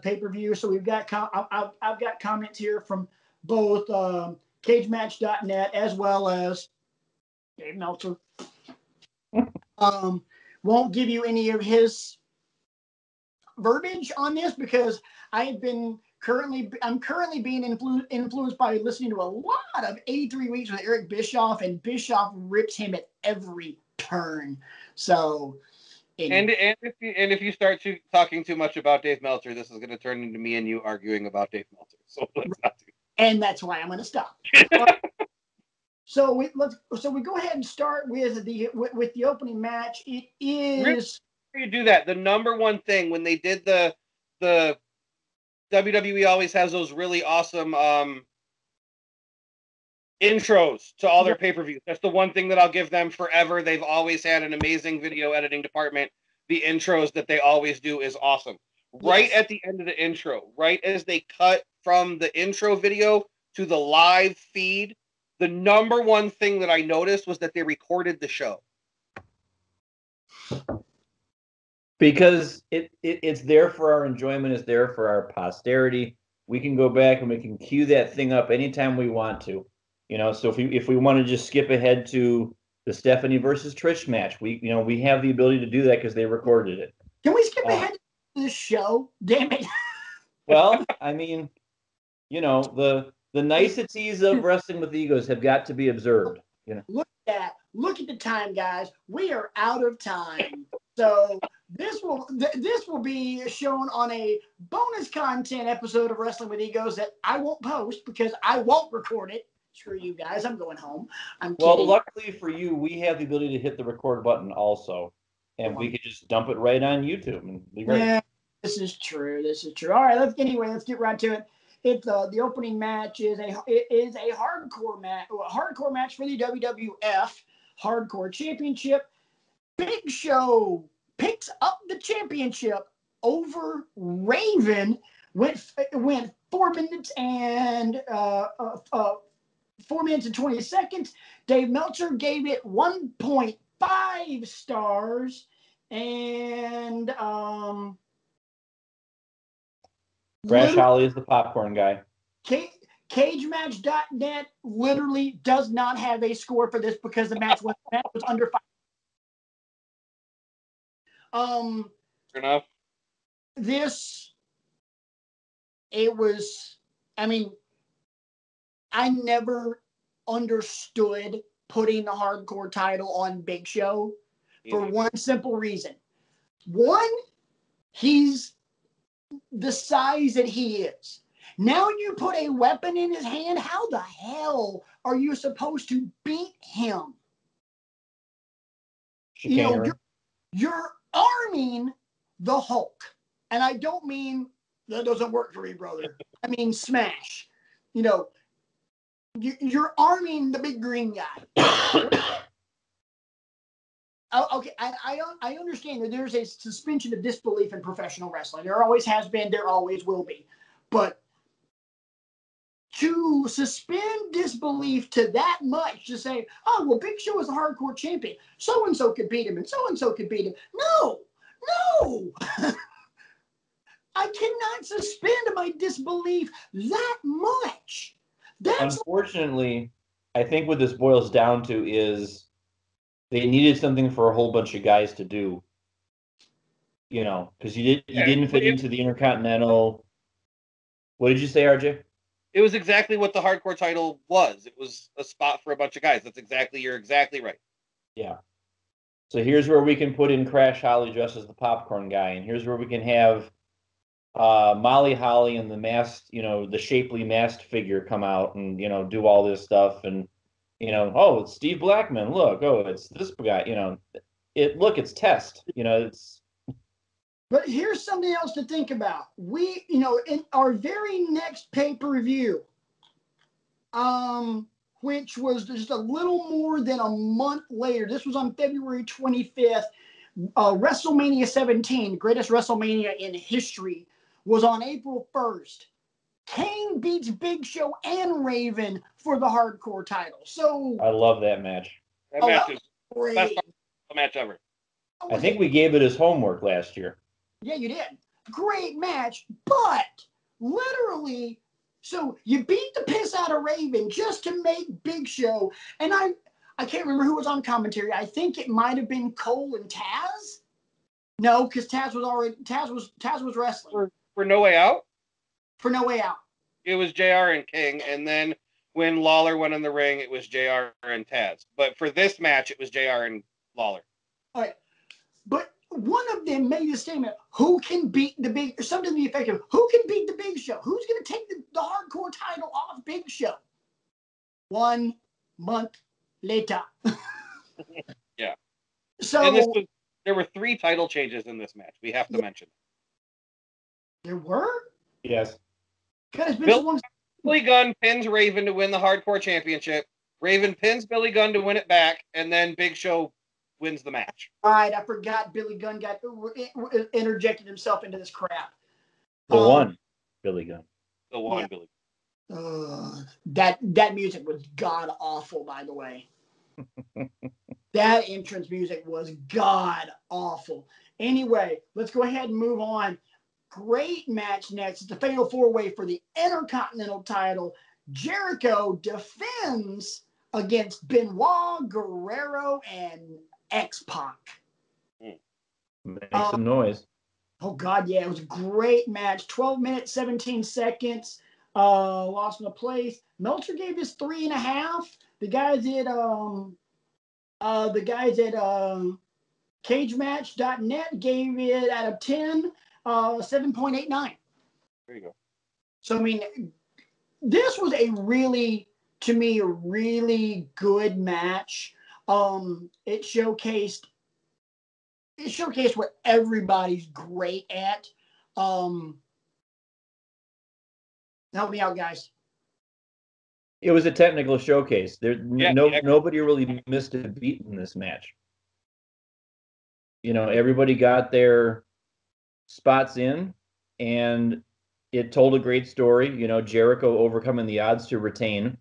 pay-per-view. So we've got I've got comments here from both cagematch.net as well as Dave Meltzer. Won't give you any of his verbiage on this because I'm currently being influenced by listening to a lot of 83 Weeks with Eric Bischoff, and Bischoff rips him at every turn. So, if you start talking too much about Dave Meltzer, this is going to turn into me and you arguing about Dave Meltzer. So let's not do. And that's why I'm going to stop. So we go ahead and start with the opening match. It is. You do that. The number one thing when they did the WWE always has those really awesome intros to all their pay-per-views. That's the one thing that I'll give them forever. They've always had an amazing video editing department. The intros that they always do is awesome. Right at the end of the intro, right as they cut from the intro video to the live feed, the number one thing that I noticed was that they recorded the show. Because it's there for our enjoyment, it's there for our posterity. We can go back and we can cue that thing up anytime we want to. So if we want to just skip ahead to the Stephanie versus Trish match, we have the ability to do that because they recorded it. Can we skip ahead to this show? Damn it. Well, I mean, the niceties of Wrestling with Egos have got to be observed. Look at the time, guys. We are out of time. So this will be shown on a bonus content episode of Wrestling with Egos that I won't post because I won't record it. Screw you guys. I'm going home. I'm kidding. Well, luckily for you, we have the ability to hit the record button also, and we could just dump it right on YouTube and be great. Yeah, this is true. All right. Let's get right to it. The opening match is a hardcore match. A hardcore match for the WWF Hardcore Championship. Big Show picks up the championship over Raven. Went 4 minutes and 4 minutes and 20 seconds. Dave Meltzer gave it 1.5 stars, and Crash Holly is the popcorn guy. CageMatch.net literally does not have a score for this because the match was under 5. Fair enough. I never understood putting the hardcore title on Big Show for one simple reason. One, he's the size that he is. Now you put a weapon in his hand, how the hell are you supposed to beat him? Chicanery. You're arming the Hulk. And I don't mean that doesn't work for me, brother. I mean smash. You're arming the big green guy. Okay, I understand that there's a suspension of disbelief in professional wrestling. There always has been, there always will be. But to suspend disbelief to that much, to say, oh, well, Big Show is a hardcore champion. So-and-so could beat him, and so-and-so could beat him. No. I cannot suspend my disbelief that much. Unfortunately, I think what this boils down to is they needed something for a whole bunch of guys to do. Because you didn't fit into the Intercontinental. What did you say, RJ? It was exactly what the hardcore title was. It was a spot for a bunch of guys. You're exactly right. Yeah. So here's where we can put in Crash Holly dressed as the popcorn guy, and here's where we can have Molly Holly and the masked, the shapely masked figure come out and, do all this stuff. And, oh, it's Steve Blackman. Look, it's this guy, it's Test, it's. But here's something else to think about. We, in our very next pay-per-view, which was just a little more than a month later, this was on February 25th, WrestleMania 17, greatest WrestleMania in history, was on April 1st. Kane beats Big Show and Raven for the hardcore title. So I love that match. That match is the best match ever. I think we gave it as homework last year. Yeah, you did. Great match, but literally, so you beat the piss out of Raven just to make Big Show, and I can't remember who was on commentary. I think it might have been Cole and Taz. No, because Taz was wrestling. For No Way Out? For No Way Out. It was JR and King, and then when Lawler went in the ring, it was JR and Taz. But for this match, it was JR and Lawler. All right. But one of them made a statement, who can beat the Big, something to the effect of, who can beat the Big Show? Who's going to take the hardcore title off Big Show? 1 month later. Yeah. So and there were 3 title changes in this match. We have to mention. There were? Yes. God, it's been so long Billy Gunn pins Raven to win the Hardcore Championship. Raven pins Billy Gunn to win it back, and then Big Show wins the match. All right, I forgot Billy Gunn got interjected himself into this crap. The one, Billy Gunn. The one, Billy. That music was god awful, by the way. That entrance music was god awful. Anyway, let's go ahead and move on. Great match next. It's the Fatal 4-Way for the Intercontinental title. Jericho defends against Benoit, Guerrero, and X-Pac. Make some noise. Oh, God, yeah. It was a great match. 12 minutes, 17 seconds. Lost in the place. Meltzer gave this 3.5. The guys at CageMatch.net gave it out of 10, 7.89. There you go. So, I mean, this was to me, a really good match. It showcased what everybody's great at. Help me out, guys. It was a technical showcase. Nobody really missed a beat in this match. You know, everybody got their spots in, and it told a great story. You know, Jericho overcoming the odds to retain.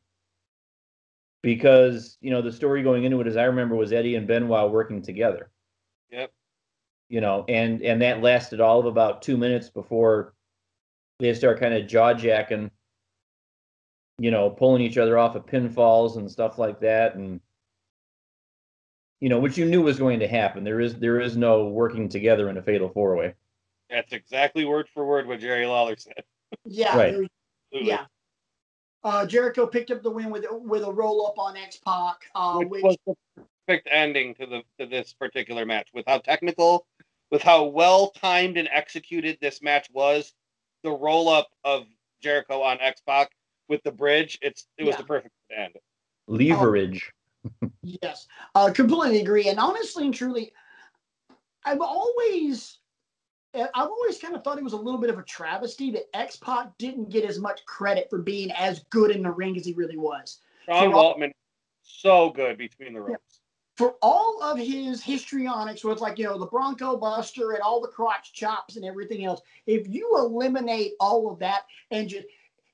Because, you know, the story going into it, as I remember, was Eddie and Benoit working together. Yep. You know, and that lasted all of about 2 minutes before they start kind of jaw-jacking, you know, pulling each other off of pinfalls and stuff like that. And, you know, which you knew was going to happen. There is no working together in a Fatal 4-Way. That's exactly word for word what Jerry Lawler said. Yeah. Right. Yeah. Jericho picked up the win with a roll up on X-Pac, which was the perfect ending to this particular match. With how technical, with how well timed and executed this match was, the roll up of Jericho on X-Pac with the bridge, it was the perfect end. Leverage. Yes, completely agree. And honestly and truly, I've always kind of thought it was a little bit of a travesty that X-Pac didn't get as much credit for being as good in the ring as he really was. Sean Waltman, so good between the ropes. Yeah. For all of his histrionics, with like, you know, the Bronco Buster and all the crotch chops and everything else, if you eliminate all of that and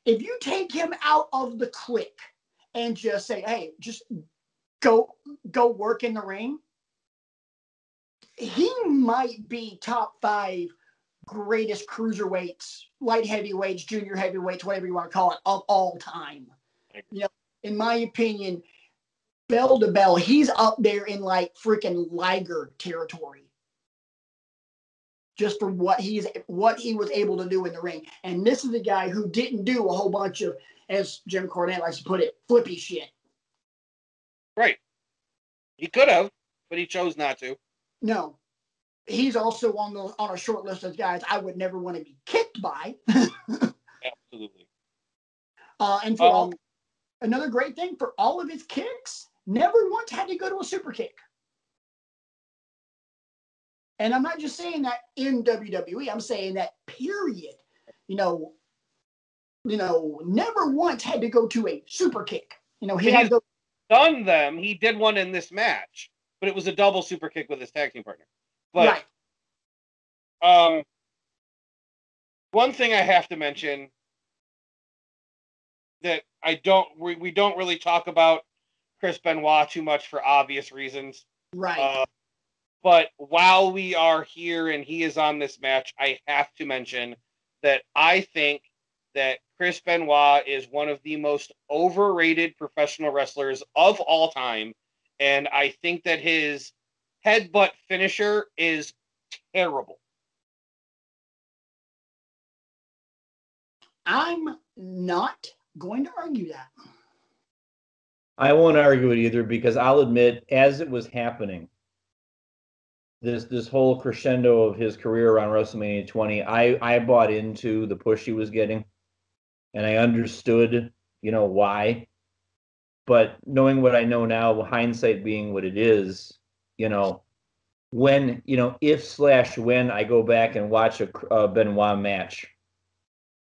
if you take him out of the clique and just say, hey, just go work in the ring, he might be top 5 greatest cruiserweights, light heavyweights, junior heavyweights, whatever you want to call it, of all time. You know, in my opinion, bell to bell, he's up there in like freaking Liger territory. Just for what he was able to do in the ring. And this is a guy who didn't do a whole bunch of, as Jim Cornette likes to put it, flippy shit. Right. He could have, but he chose not to. No. He's also on a short list of guys I would never want to be kicked by. Absolutely. And for another great thing, for all of his kicks, never once had to go to a super kick. And I'm not just saying that in WWE, I'm saying that period. You know, never once had to go to a super kick. You know, he had done them. He did one in this match, but it was a double super kick with his tag team partner. But right. One thing I have to mention that we don't really talk about Chris Benoit too much for obvious reasons. Right. But while we are here and he is on this match, I have to mention that I think that Chris Benoit is one of the most overrated professional wrestlers of all time. And I think that his headbutt finisher is terrible. I'm not going to argue that. I won't argue it either, because I'll admit, as it was happening, this whole crescendo of his career around WrestleMania 20, I bought into the push he was getting, and I understood, you know, why. But knowing what I know now, hindsight being what it is, you know, when, you know, when I go back and watch a Benoit match,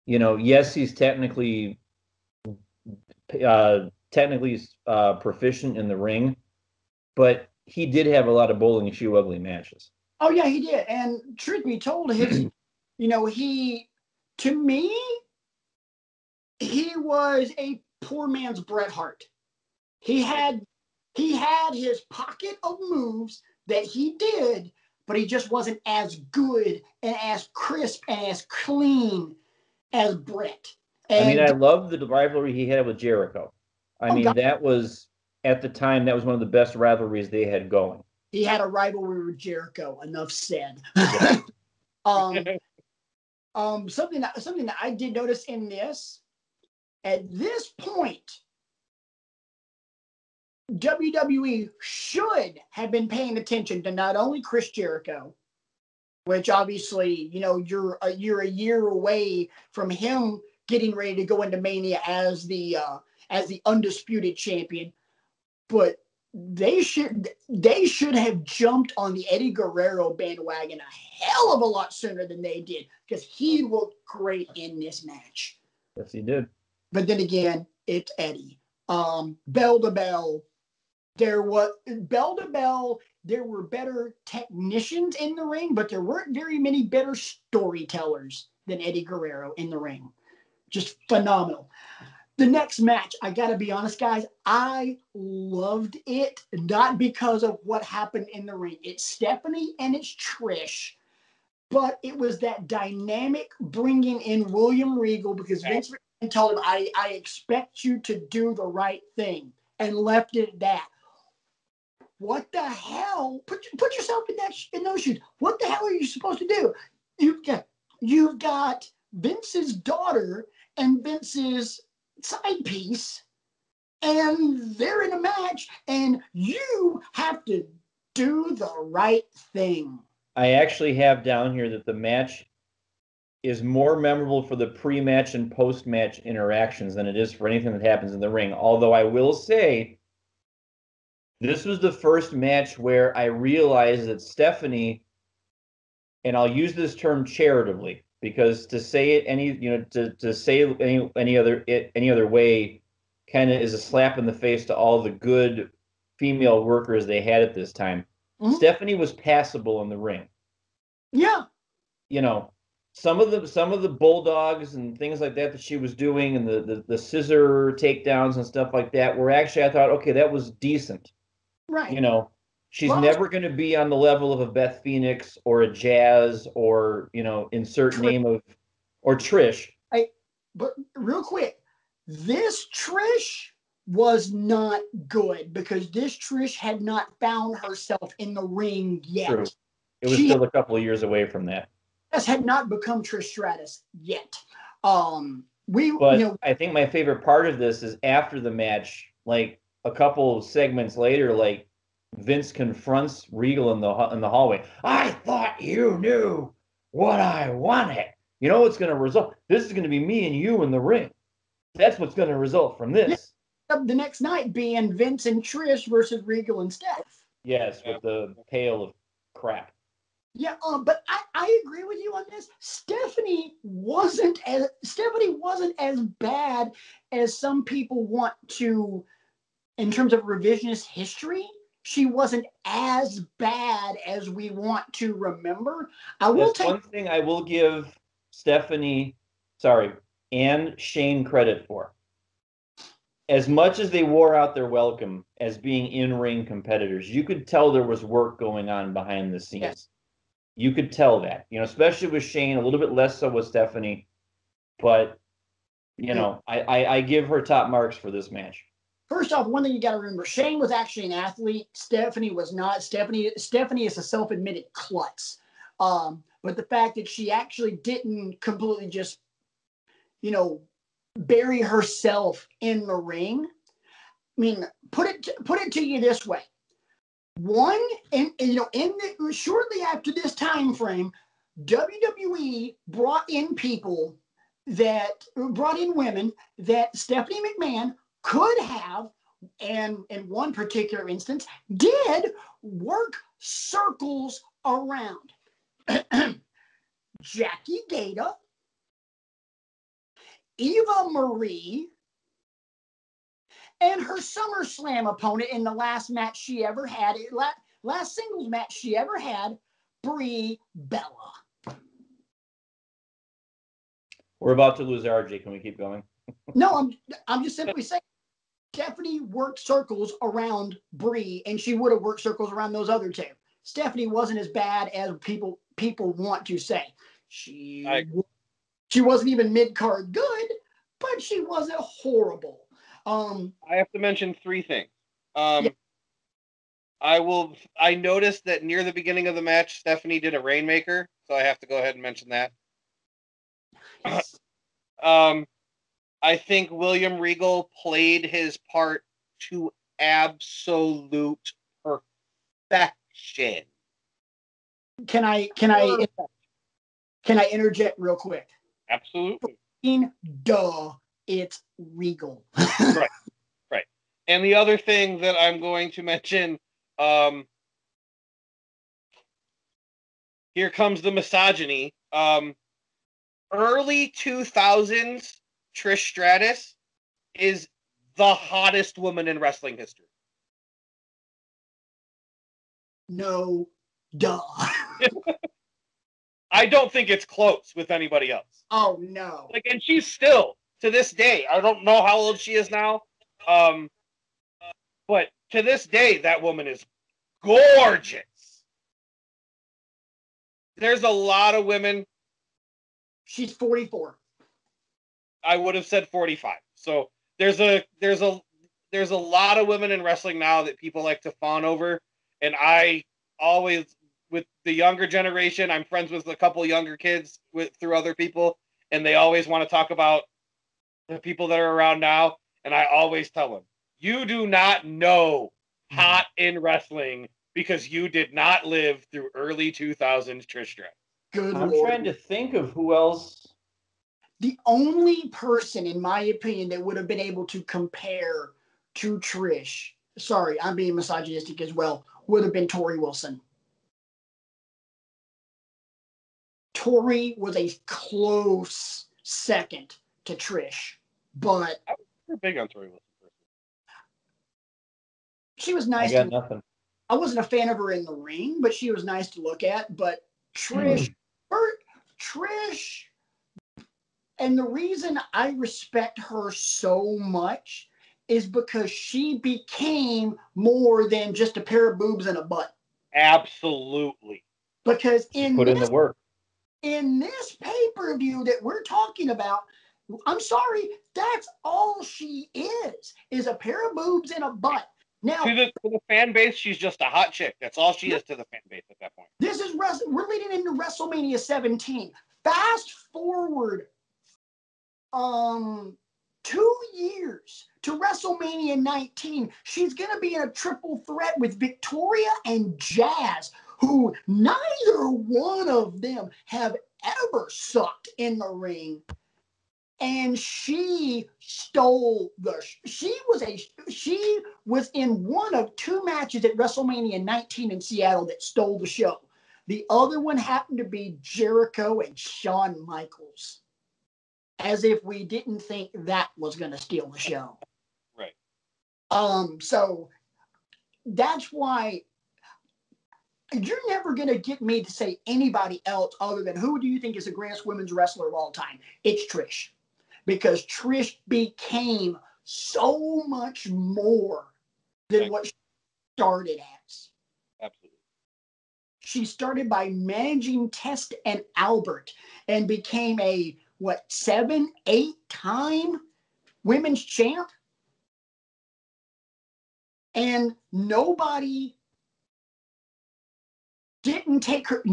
you know, yes, he's technically technically proficient in the ring, but he did have a lot of bowling shoe ugly matches. Oh yeah, he did. And truth be told, his, to me, he was a poor man's Bret Hart. He had his pocket of moves that he did, but he just wasn't as good and as crisp and as clean as Bret. And I love the rivalry he had with Jericho. God, That was, at the time, that was one of the best rivalries they had going. he had a rivalry with Jericho. Enough said. Something that I did notice in this, at this point, WWE should have been paying attention to not only Chris Jericho, which obviously, you're a year away from him getting ready to go into Mania as the undisputed champion, but they should have jumped on the Eddie Guerrero bandwagon a hell of a lot sooner than they did, because he looked great in this match. Yes, he did. But then again, it's Eddie. Bell to bell, there were better technicians in the ring, but there weren't very many better storytellers than Eddie Guerrero in the ring. Just phenomenal. The next match, I got to be honest, guys, I loved it, not because of what happened in the ring. It's Stephanie and it's Trish, but it was that dynamic bringing in William Regal, because Vince McMahon told him, I expect you to do the right thing, and left it at that. What the hell? Put yourself in those shoes. What the hell are you supposed to do? You've got Vince's daughter and Vince's side piece, and they're in a match, and you have to do the right thing. I actually have down here that the match is more memorable for the pre-match and post-match interactions than it is for anything that happens in the ring. Although I will say, this was the first match where I realized that Stephanie, and I'll use this term charitably, because to say it any other way kind of is a slap in the face to all the good female workers they had at this time. Mm-hmm. Stephanie was passable in the ring. Yeah. Some of the bulldogs and things like that she was doing, and the scissor takedowns and stuff like that, were actually, I thought, okay, that was decent. Right. She's never going to be on the level of a Beth Phoenix or a Jazz or, insert name of, or Trish. But real quick, this Trish was not good, because this Trish had not found herself in the ring yet. True. It was still a couple of years away from that. Had not become Trish Stratus yet. I think my favorite part of this is after the match, like a couple of segments later, like Vince confronts Regal in the hallway. I thought you knew what I wanted. You know what's going to result? This is going to be me and you in the ring. That's what's going to result from this. The next night being Vince and Trish versus Regal and Steph. Yes, with the pail of crap. Yeah, but I agree with you on this. Stephanie wasn't as bad as some people want to, in terms of revisionist history. She wasn't as bad as we want to remember. One thing I will give Stephanie, and Shane credit for. As much as they wore out their welcome as being in-ring competitors, you could tell there was work going on behind the scenes. Yes. You could tell that, especially with Shane, a little bit less so with Stephanie. But, I give her top marks for this match. First off, one thing you got to remember, Shane was actually an athlete. Stephanie was not. Stephanie is a self-admitted klutz. But the fact that she actually didn't completely just, bury herself in the ring. I mean, put it to you this way. Shortly after this time frame, WWE brought in women that Stephanie McMahon could have, and in one particular instance, did work circles around. Jackie Gata, Eva Marie, And her SummerSlam opponent in the last match she ever had, last singles match she ever had, Brie Bella. We're about to lose RJ. Can we keep going? No, I'm just simply saying Stephanie worked circles around Brie, and she would have worked circles around those other two. Stephanie wasn't as bad as people want to say. She wasn't even mid-card good, but she wasn't horrible. I have to mention 3 things. Yeah. I noticed that near the beginning of the match, Stephanie did a Rainmaker, so I have to go ahead and mention that. I think William Regal played his part to absolute perfection. Can I interject real quick? Absolutely. Duh, it's Regal. Right. And the other thing that I'm going to mention, here comes the misogyny. Early 2000s Trish Stratus is the hottest woman in wrestling history. No, duh. I don't think it's close with anybody else. Oh no. And she's still to this day. I don't know how old she is now. But to this day, that woman is gorgeous. There's a lot of women. She's 44. I would have said 45. So there's a lot of women in wrestling now that people like to fawn over, and I always, with the younger generation, I'm friends with a couple younger kids through other people, and they always want to talk about the people that are around now, and I always tell them, you do not know hot in wrestling because you did not live through early 2000s Trish Stratus. Good I'm Lord. trying to think of who else. The only person, in my opinion, that would have been able to compare to Trish, sorry, I'm being misogynistic as well, would have been Tori Wilson. Tori was a close second to Trish, but We're big on Tori Wilson. She was nice. I got nothing. I wasn't a fan of her in the ring, but she was nice to look at. But Trish, and the reason I respect her so much is because she became more than just a pair of boobs and a butt. Absolutely. Because in the work. In this pay-per-view that we're talking about, I'm sorry, that's all she is a pair of boobs and a butt. Now, to the fan base, she's just a hot chick. That's all she is to the fan base at that point. This is we're leading into WrestleMania 17. Fast forward 2 years to WrestleMania 19. She's going to be in a triple threat with Victoria and Jazz, who neither one of them have ever sucked in the ring. And she stole she was in one of 2 matches at WrestleMania 19 in Seattle that stole the show. The other one happened to be Jericho and Shawn Michaels. As if we didn't think that was going to steal the show. Right. So that's why you're never going to get me to say anybody else other than who do you think is the greatest women's wrestler of all time? It's Trish. Because Trish became so much more than what she started as. Absolutely. She started by managing Test and Albert and became a, 7, 8 time women's champ? And nobody didn't take her,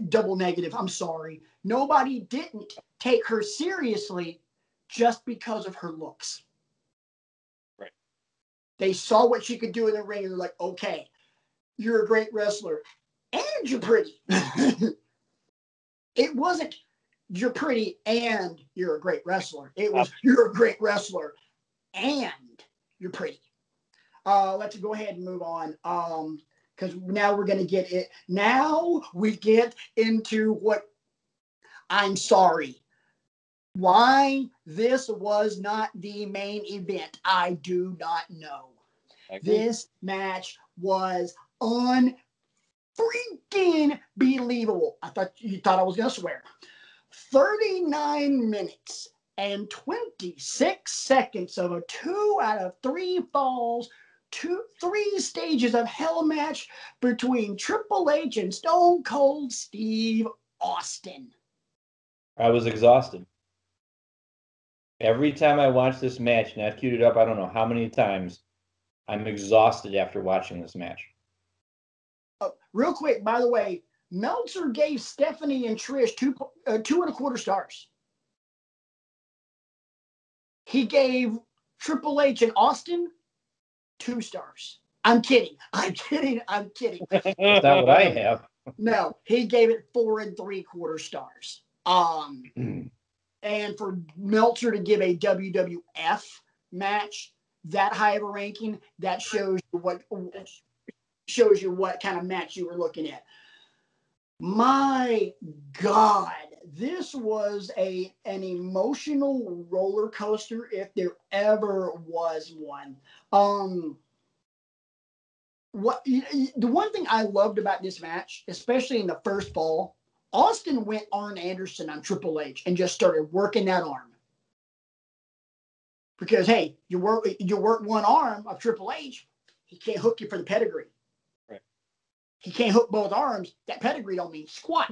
double negative, I'm sorry. Nobody didn't take her seriously just because of her looks. Right. They saw what she could do in the ring and they're like, okay, you're a great wrestler and you're pretty. It wasn't you're pretty and you're a great wrestler. It was you're a great wrestler and you're pretty. Let's go ahead and move on. Because now we're going to get it. Now we get into what I'm sorry. Why this was not the main event, I do not know. This match was unfreaking believable. I thought you thought I was going to swear. 39 minutes and 26 seconds of a 2 out of 3 falls, 3 stages of hell match between Triple H and Stone Cold Steve Austin. I was exhausted. Every time I watch this match, and I've queued it up I don't know how many times, I'm exhausted after watching this match. Real quick, by the way, Meltzer gave Stephanie and Trish 2.25 stars. He gave Triple H and Austin 2 stars. I'm kidding. I'm kidding. That's not what I have. No, he gave it 4.75 stars. And for Meltzer to give a WWF match that high of a ranking, that shows you what kind of match you were looking at. My God, this was an emotional roller coaster if there ever was one. The one thing I loved about this match, especially in the first fall, Austin went Arn Anderson on Triple H and just started working that arm. Because hey, you work one arm of Triple H, he can't hook you for the pedigree. Right. He can't hook both arms. That pedigree don't mean squat.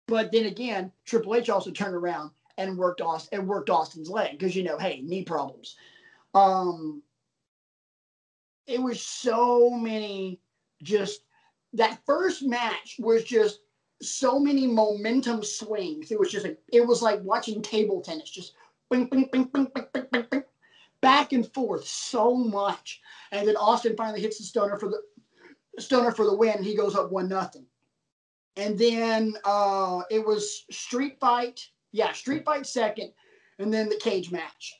But then again, Triple H also turned around and worked Austin's leg because hey, knee problems. It was so many that first match was just so many momentum swings. It was like watching table tennis, just bing, bing, bing, bing, bing, bing, bing, bing, back and forth so much. And then Austin finally hits the stunner for the win. He goes up 1-0. And then it was street fight second, and then the cage match.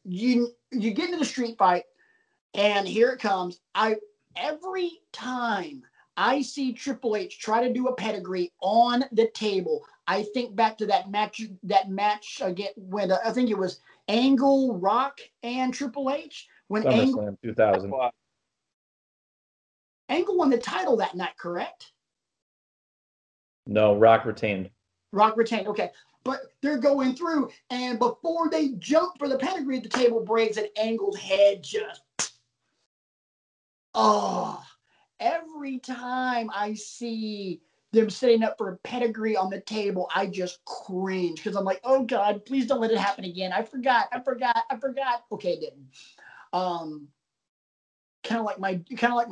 You get into the street fight, and here it comes. Every time I see Triple H try to do a pedigree on the table, I think back to that match again when I think it was Angle, Rock, and Triple H when SummerSlam 2000. Angle won the title that night, correct? No, Rock retained. Okay. But they're going through, and before they jump for the pedigree, the table breaks and Angle's head just... every time I see them setting up for a pedigree on the table, I just cringe because I'm like, oh God, please don't let it happen again. I forgot. Okay, it didn't. Kind of like my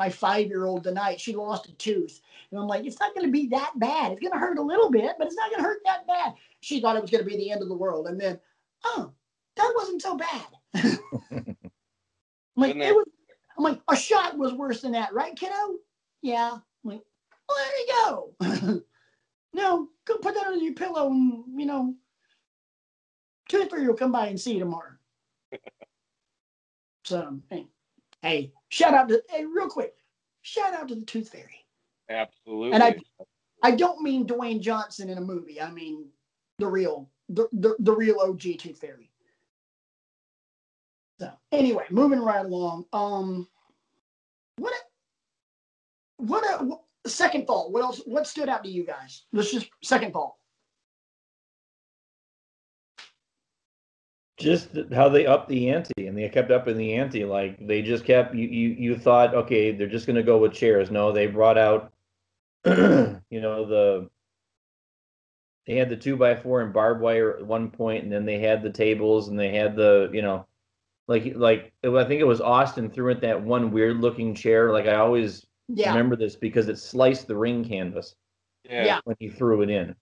5-year-old tonight. She lost a tooth, and I'm like, it's not going to be that bad. It's going to hurt a little bit, but it's not going to hurt that bad. She thought it was going to be the end of the world, and then, that wasn't so bad. I'm like, a shot was worse than that, right, kiddo? Yeah. I'm like, well, there you go. No, go put that under your pillow and, 2 or 3 will come by and see you tomorrow. So, hey, real quick, shout out to the Tooth Fairy. Absolutely. And I don't mean Dwayne Johnson in a movie. I mean the real OG Tooth Fairy. So anyway, moving right along. What second fall? What else? What stood out to you guys? Let's just second fall. Just how they upped the ante, and they kept upping the ante. Like they just kept. You thought, okay, they're just going to go with chairs. No, they brought out, they had the 2x4 and barbed wire at one point, and then they had the tables, and they had the, like I think it was Austin threw in that one weird looking chair. Like I always remember this because it sliced the ring canvas. Yeah. When he threw it in.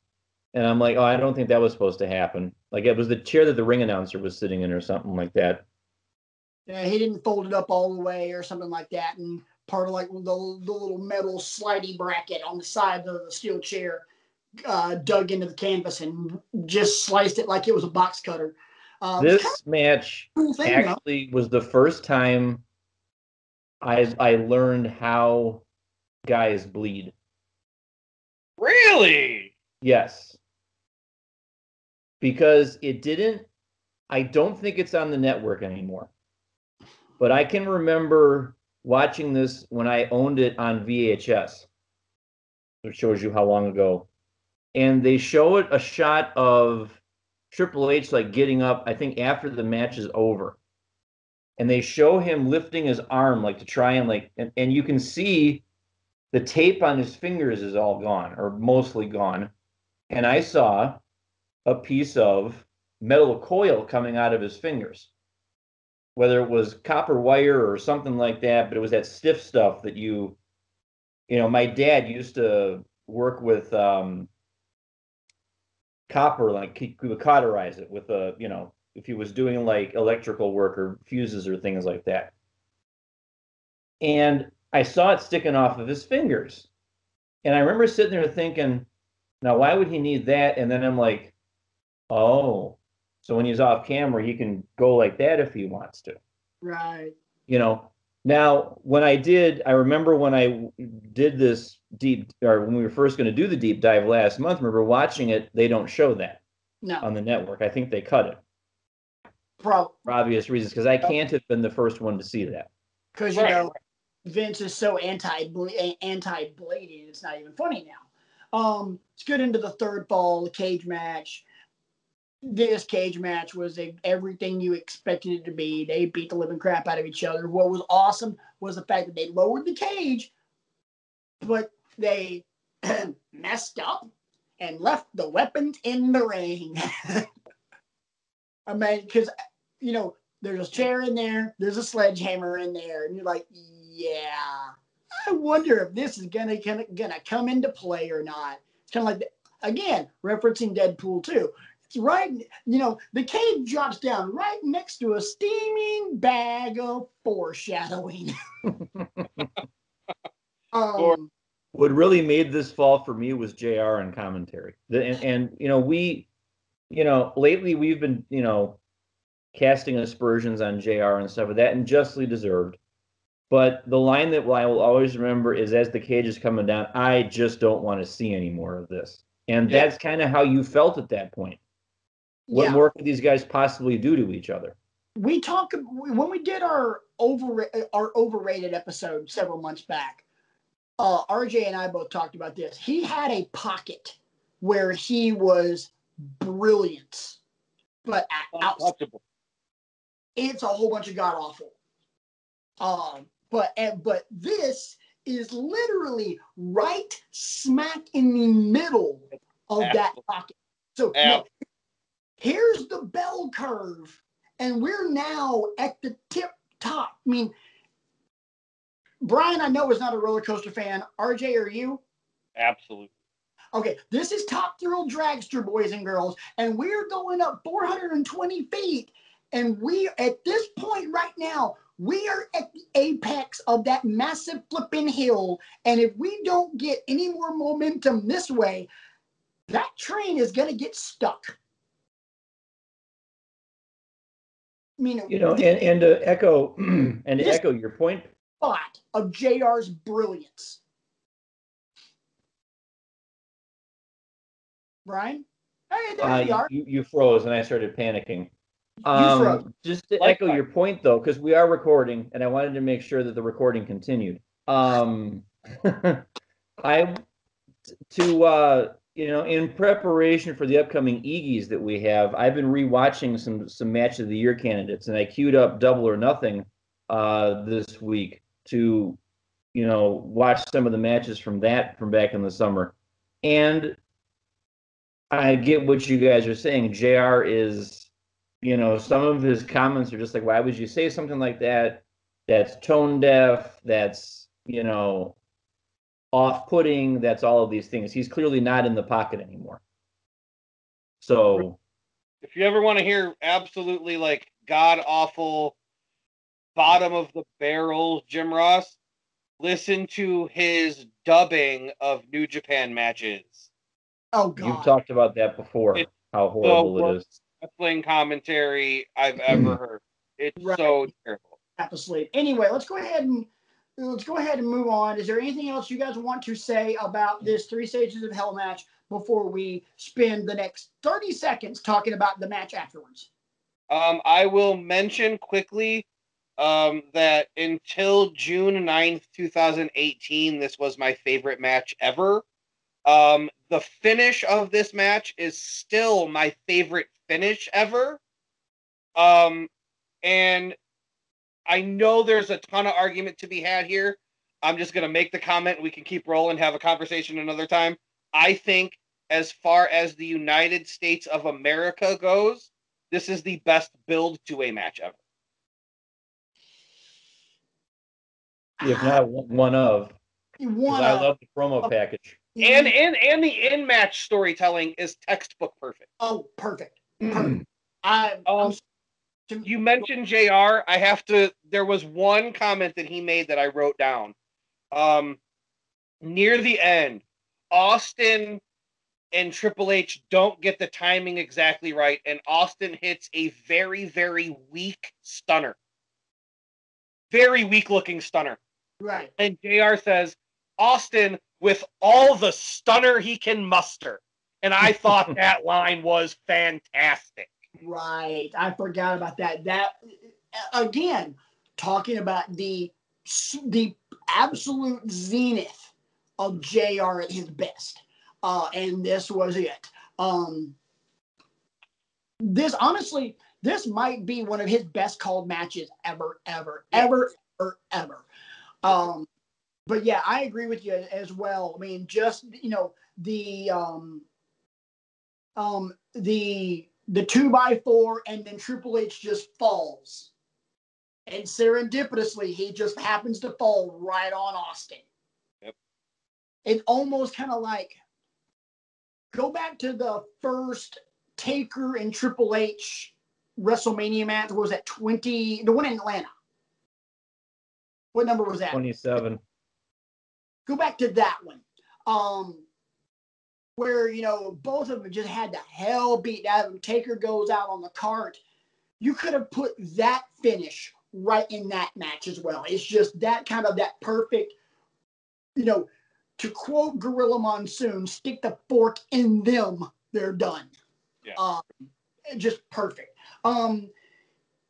And I'm like, I don't think that was supposed to happen. Like it was the chair that the ring announcer was sitting in or something like that. Yeah, he didn't fold it up all the way or something like that. And part of like the little metal slidey bracket on the side of the steel chair dug into the canvas and just sliced it like it was a box cutter. This match actually was the first time I learned how guys bleed. Really? Yes. because it didn't. I don't think it's on the network anymore. But I can remember watching this when I owned it on VHS, which shows you how long ago. And they show it a shot of Triple H like getting up, I think after the match is over. And they show him lifting his arm like to try and like and you can see the tape on his fingers is all gone or mostly gone. And I saw a piece of metal coil coming out of his fingers. Whether it was copper wire or something like that, but it was that stiff stuff that my dad used to work with copper, like he would cauterize it with if he was doing like electrical work or fuses or things like that. And I saw it sticking off of his fingers. And I remember sitting there thinking, now why would he need that? And then I'm like, oh, so when he's off camera, he can go like that if he wants to. Right. Now when I remember when I did this when we were first going to do the deep dive last month, I remember watching it, they don't show that on the network. I think they cut it. For obvious reasons, because I can't have been the first one to see that. Because, Vince is so anti-blading, it's not even funny now. Let's get into the third fall, the cage match. This cage match was everything you expected it to be. They beat the living crap out of each other. What was awesome was the fact that they lowered the cage, but they messed up and left the weapons in the ring. I mean, because, there's a chair in there, there's a sledgehammer in there, and you're like, yeah, I wonder if this is gonna come into play or not. It's kind of like, again, referencing Deadpool 2. It's right, the cage drops down right next to a steaming bag of foreshadowing. What really made this fall for me was JR and commentary. Lately we've been, casting aspersions on JR and stuff like that, and justly deserved. But the line that I will always remember is, as the cage is coming down, I just don't want to see any more of this. And that's kind of how you felt at that point. What more could these guys possibly do to each other? We talk when we did our overrated episode several months back. RJ and I both talked about this. He had a pocket where he was brilliant, but untouchable. It's a whole bunch of god awful. But this is literally right smack in the middle of that pocket. So here's the bell curve, and we're now at the tip top. I mean, Brian, I know, is not a roller coaster fan. RJ, are you? Absolutely. Okay, this is Top Thrill Dragster, boys and girls, and we're going up 420 feet. And we, at this point right now, we are at the apex of that massive flipping hill. And if we don't get any more momentum this way, that train is going to get stuck. And to echo your point, spot of JR's brilliance. Brian? Hey, there you are. You froze, and I started panicking. Just to echo your point, though, because we are recording, and I wanted to make sure that the recording continued. In preparation for the upcoming Eagies that we have, I've been rewatching some Match of the Year candidates, and I queued up Double or Nothing this week to, watch some of the matches from back in the summer. And I get what you guys are saying. JR is, some of his comments are just like, why would you say something like that? That's tone deaf. That's, off-putting. That's all of these things. He's clearly not in the pocket anymore. So if you ever want to hear absolutely like god-awful, bottom of the barrel Jim Ross, listen to his dubbing of New Japan matches. Oh, God. You've talked about that before, how horrible it is. Wrestling commentary I've ever heard. It's so terrible. Half asleep. Anyway, let's go ahead and move on. Is there anything else you guys want to say about this 3 Stages of Hell match before we spend the next 30 seconds talking about the match afterwards? I will mention quickly that until June 9th, 2018, this was my favorite match ever. The finish of this match is still my favorite finish ever. And I know there's a ton of argument to be had here. I'm just going to make the comment. We can keep rolling, have a conversation another time. I think as far as the United States of America goes, this is the best build to a match ever. If not one of. Because I love the promo package. And the in-match storytelling is textbook perfect. Oh, perfect. You mentioned JR. There was one comment that he made that I wrote down. Near the end, Austin and Triple H don't get the timing exactly right, and Austin hits a very, very weak stunner. Very weak-looking stunner. Right. And JR says, Austin with all the stunner he can muster. And I thought that line was fantastic. Right. I forgot about that. That, again, talking about the absolute zenith of JR at his best. And this was it. This might be one of his best called matches ever. But yeah, I agree with you as well. I mean, just, the 2x4 and then Triple H just falls. And serendipitously, he just happens to fall right on Austin. Yep. It's almost kind of like, go back to the first Taker and Triple H WrestleMania match. What was that, 20? The one in Atlanta. What number was that? 27. Go back to that one. Where, both of them just had the hell beat out of them. Taker goes out on the cart. You could have put that finish right in that match as well. It's just that kind of that perfect, to quote Gorilla Monsoon, stick the fork in them, they're done. Yeah. Just perfect.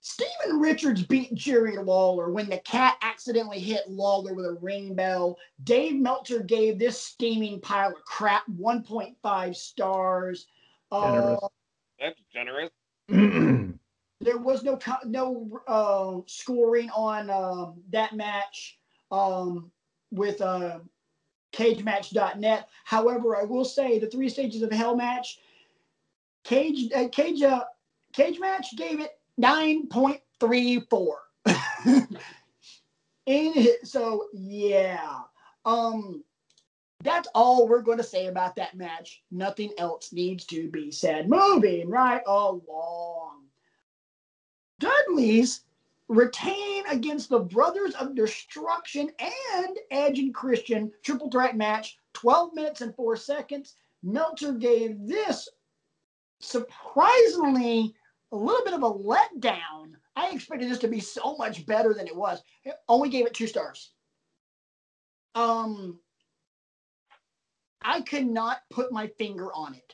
Steven Richards beat Jerry Lawler when the cat accidentally hit Lawler with a ring bell. Dave Meltzer gave this steaming pile of crap 1.5 stars. Generous. That's generous. There was no scoring on that match with CageMatch.net. However, I will say the 3 Stages of Hell match, Cage Match gave it 9.34. So yeah, that's all we're going to say about that match. Nothing else needs to be said. Moving right along. Dudley's retain against the Brothers of Destruction and Edge and Christian triple threat match, 12 minutes and 4 seconds. Meltzer gave this surprisingly a little bit of a letdown. I expected this to be so much better than it was. It only gave it 2 stars. I could not put my finger on it,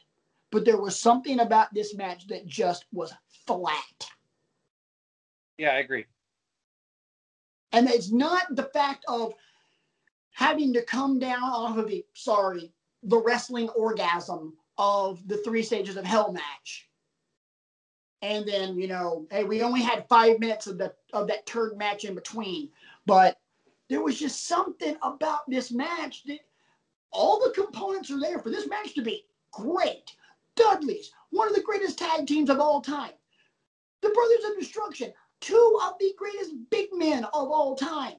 but there was something about this match that just was flat. Yeah, I agree. And it's not the fact of having to come down off of the wrestling orgasm of the 3 Stages of Hell match. And then, hey, we only had 5 minutes of that turd match in between. But there was just something about this match that all the components are there for this match to be great. Dudley's, one of the greatest tag teams of all time. The Brothers of Destruction, 2 of the greatest big men of all time.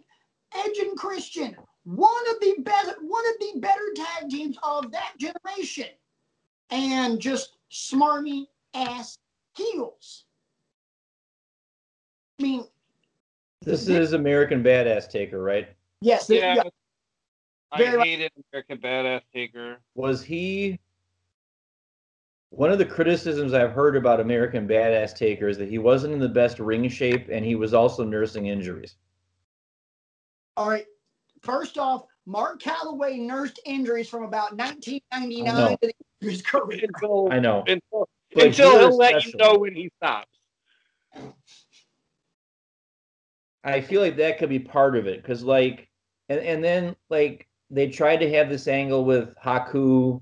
Edge and Christian, one of the better tag teams of that generation. And just smarmy ass heels. I mean, this is American Badass Taker, right? Yes. Yeah. I hated American Badass Taker. Was he... One of the criticisms I've heard about American Badass Taker is that he wasn't in the best ring shape and he was also nursing injuries. All right. First off, Mark Calloway nursed injuries from about 1999 I know. to the end of his career. I know. But Until here he'll let you especially, know when he stops. I feel like that could be part of it because, like, and then like they tried to have this angle with Haku,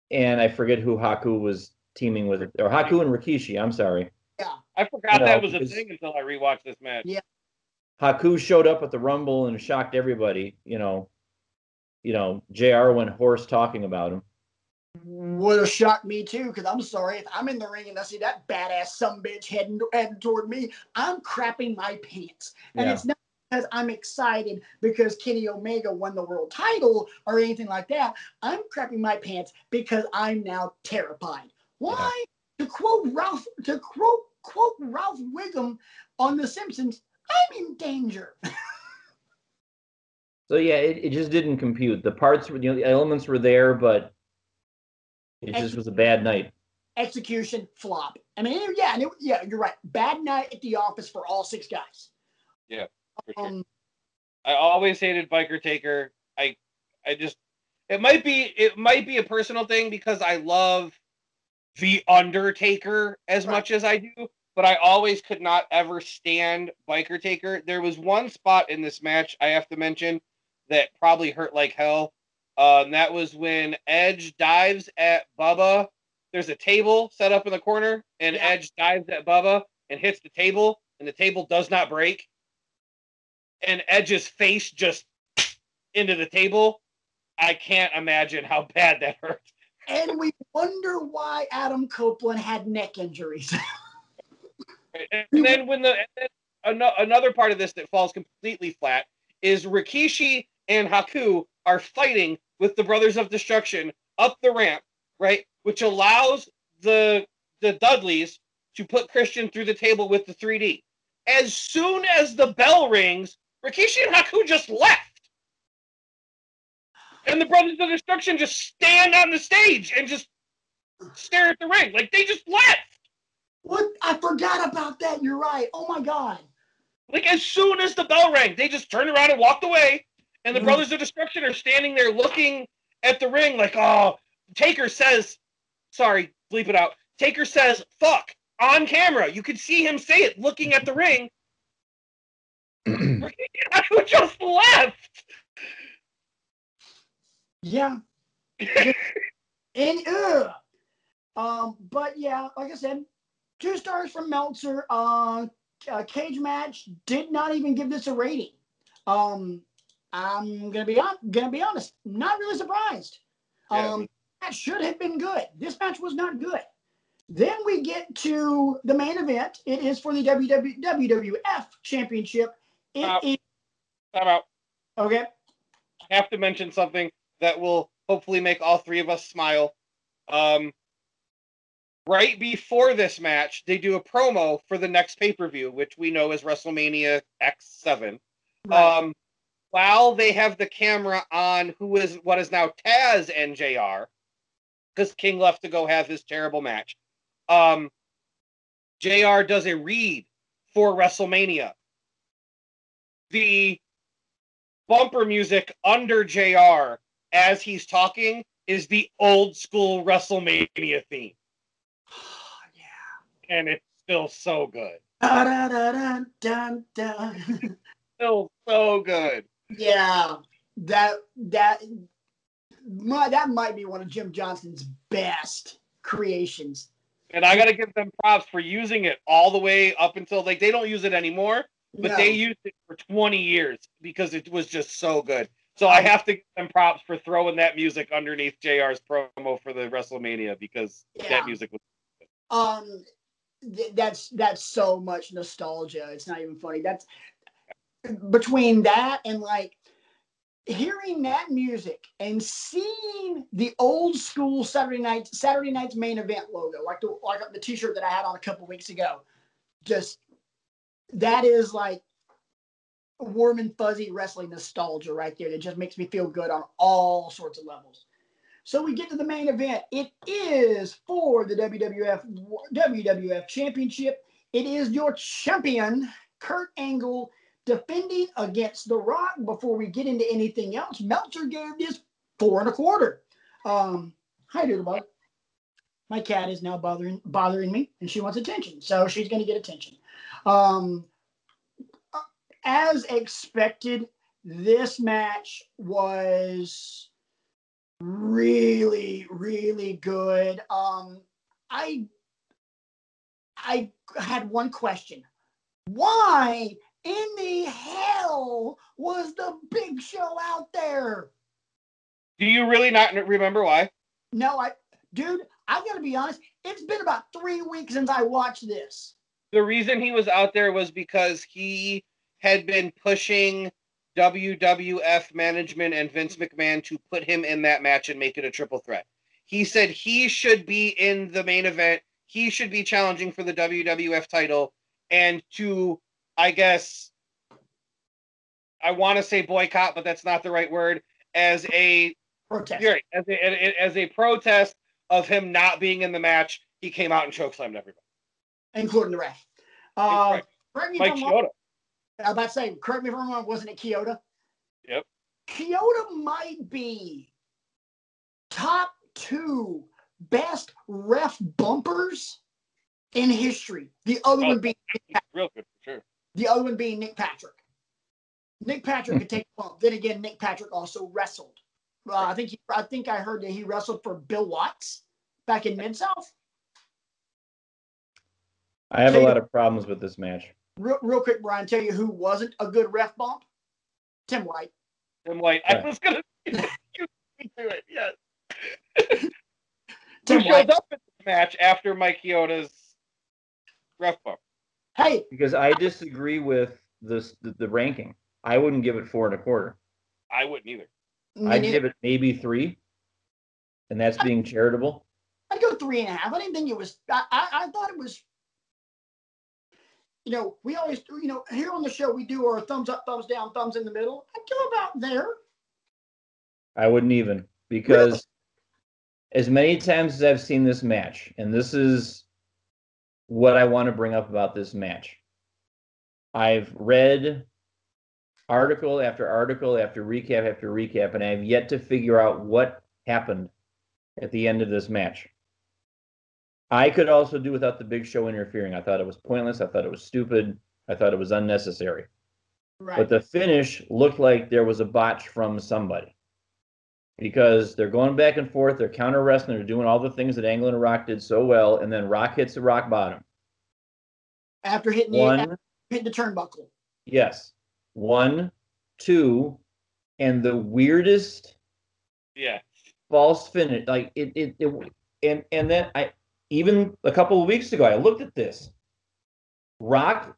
and I forget who Haku was teaming with, or Haku and Rikishi. I'm sorry. Yeah. I forgot that was a because thing until I rewatched this match. Yeah. Haku showed up at the Rumble and shocked everybody. JR went hoarse talking about him. Would have shocked me too, because I'm sorry, if I'm in the ring and I see that badass sumbitch heading toward me, I'm crapping my pants. And Yeah. it's not because I'm excited because Kenny Omega won the world title or anything like that. I'm crapping my pants because I'm now terrified. Why? Yeah. To quote Ralph Wiggum on The Simpsons, I'm in danger. So yeah, it just didn't compute. The parts were, the elements were there, but it just was a bad night. Execution flop. I mean, yeah, you're right. Bad night at the office for all 6 guys. Yeah, for sure. I always hated Biker Taker. I just it might be a personal thing because I love The Undertaker as much as I do, but I always could not ever stand Biker Taker. There was one spot in this match I have to mention that probably hurt like hell. And that was when Edge dives at Bubba. There's a table set up in the corner, and Edge dives at Bubba and hits the table, and the table does not break. And Edge's face just into the table. I can't imagine how bad that hurt. And we wonder why Adam Copeland had neck injuries. And then another part of this that falls completely flat is Rikishi and Haku are fighting with the Brothers of Destruction up the ramp, right? Which allows the Dudleys to put Christian through the table with the 3D. As soon as the bell rings, Rikishi and Haku just left. And the Brothers of Destruction just stand on the stage and just stare at the ring. Like, they just left. What? I forgot about that. You're right. Oh, my God. Like, as soon as the bell rang, they just turned around and walked away. And the Brothers of Destruction are standing there looking at the ring like, oh, Taker says, sorry, bleep it out. Taker says, fuck, on camera. You could see him say it looking at the ring. Who just left? Yeah. But yeah, like I said, 2 stars from Meltzer. Cage match did not even give this a rating. I'm gonna be honest, not really surprised. That should have been good. This match was not good. Then we get to the main event. It is for the WWF Championship. Time out. Okay. I have to mention something that will hopefully make all 3 of us smile. Right before this match, they do a promo for the next pay-per-view, which we know is WrestleMania X7. Right. While they have the camera on what is now Taz and JR, because King left to go have his terrible match, JR does a read for WrestleMania. The bumper music under JR as he's talking is the old school WrestleMania theme. And it's still so good. Still so good. Yeah, that might be one of Jim Johnson's best creations. And I got to give them props for using it all the way up until they don't use it anymore, but they used it for 20 years because it was just so good. So I have to give them props for throwing that music underneath JR's promo for the WrestleMania because that music was that's so much nostalgia. It's not even funny. That's between that and like hearing that music and seeing the old school Saturday Night's Main Event logo, like the T-shirt that I had on a couple weeks ago. Just that is like warm and fuzzy wrestling nostalgia right there. That just makes me feel good on all sorts of levels. So we get to the main event. It is for the WWF Championship. It is your champion, Kurt Angle, defending against The Rock, before we get into anything else, Meltzer gave this 4 1/4. Hi, Doodlebug. My cat is now bothering me, and she wants attention, so she's going to get attention. As expected, this match was really, really good. I had one question. Why in the hell was the Big Show out there? Do you really not remember why? No, dude, I gotta be honest. It's been about 3 weeks since I watched this. The reason he was out there was because he had been pushing WWF management and Vince McMahon to put him in that match and make it a triple threat. He said he should be in the main event. He should be challenging for the WWF title, and to, I guess, I want to say boycott, but that's not the right word, as a protest. As a protest of him not being in the match, he came out and chokeslammed everybody, including the ref. Mike Chioda. I was about to say, correct me if I'm wrong, wasn't it Chioda? Yep. Chioda might be top 2 best ref bumpers in history. The other one being real good for sure. The other one being Nick Patrick. Nick Patrick could take a bump. Then again, Nick Patrick also wrestled. I think I heard that he wrestled for Bill Watts back in Mid-South. I have a lot of problems with this match. Real quick, Brian, tell you who wasn't a good ref bump? Tim White. Tim White. I was going to do it, yes. Tim Who showed up in the match after Mike Chioda's ref bump? Hey. Because I disagree with the ranking. I wouldn't give it 4 1/4. I wouldn't either. I'd give it maybe 3, and that's being charitable. I'd go 3.5. I didn't think it was. I thought it was. We always, here on the show, we do our thumbs up, thumbs down, thumbs in the middle. I'd go about there. I wouldn't even, because as many times as I've seen this match, and this is what I want to bring up about this match, I've read article after article after recap, and I have yet to figure out what happened at the end of this match. I could also do without the Big Show interfering. I thought it was pointless. I thought it was stupid. I thought it was unnecessary. Right. But the finish looked like there was a botch from somebody, because they're going back and forth. They're counter wrestling. They're doing all the things that Angle and Rock did so well, and then Rock hits the rock bottom. After hitting the turnbuckle. Yes. 1, 2, and the weirdest false finish. Like and then even a couple of weeks ago, I looked at this. Rock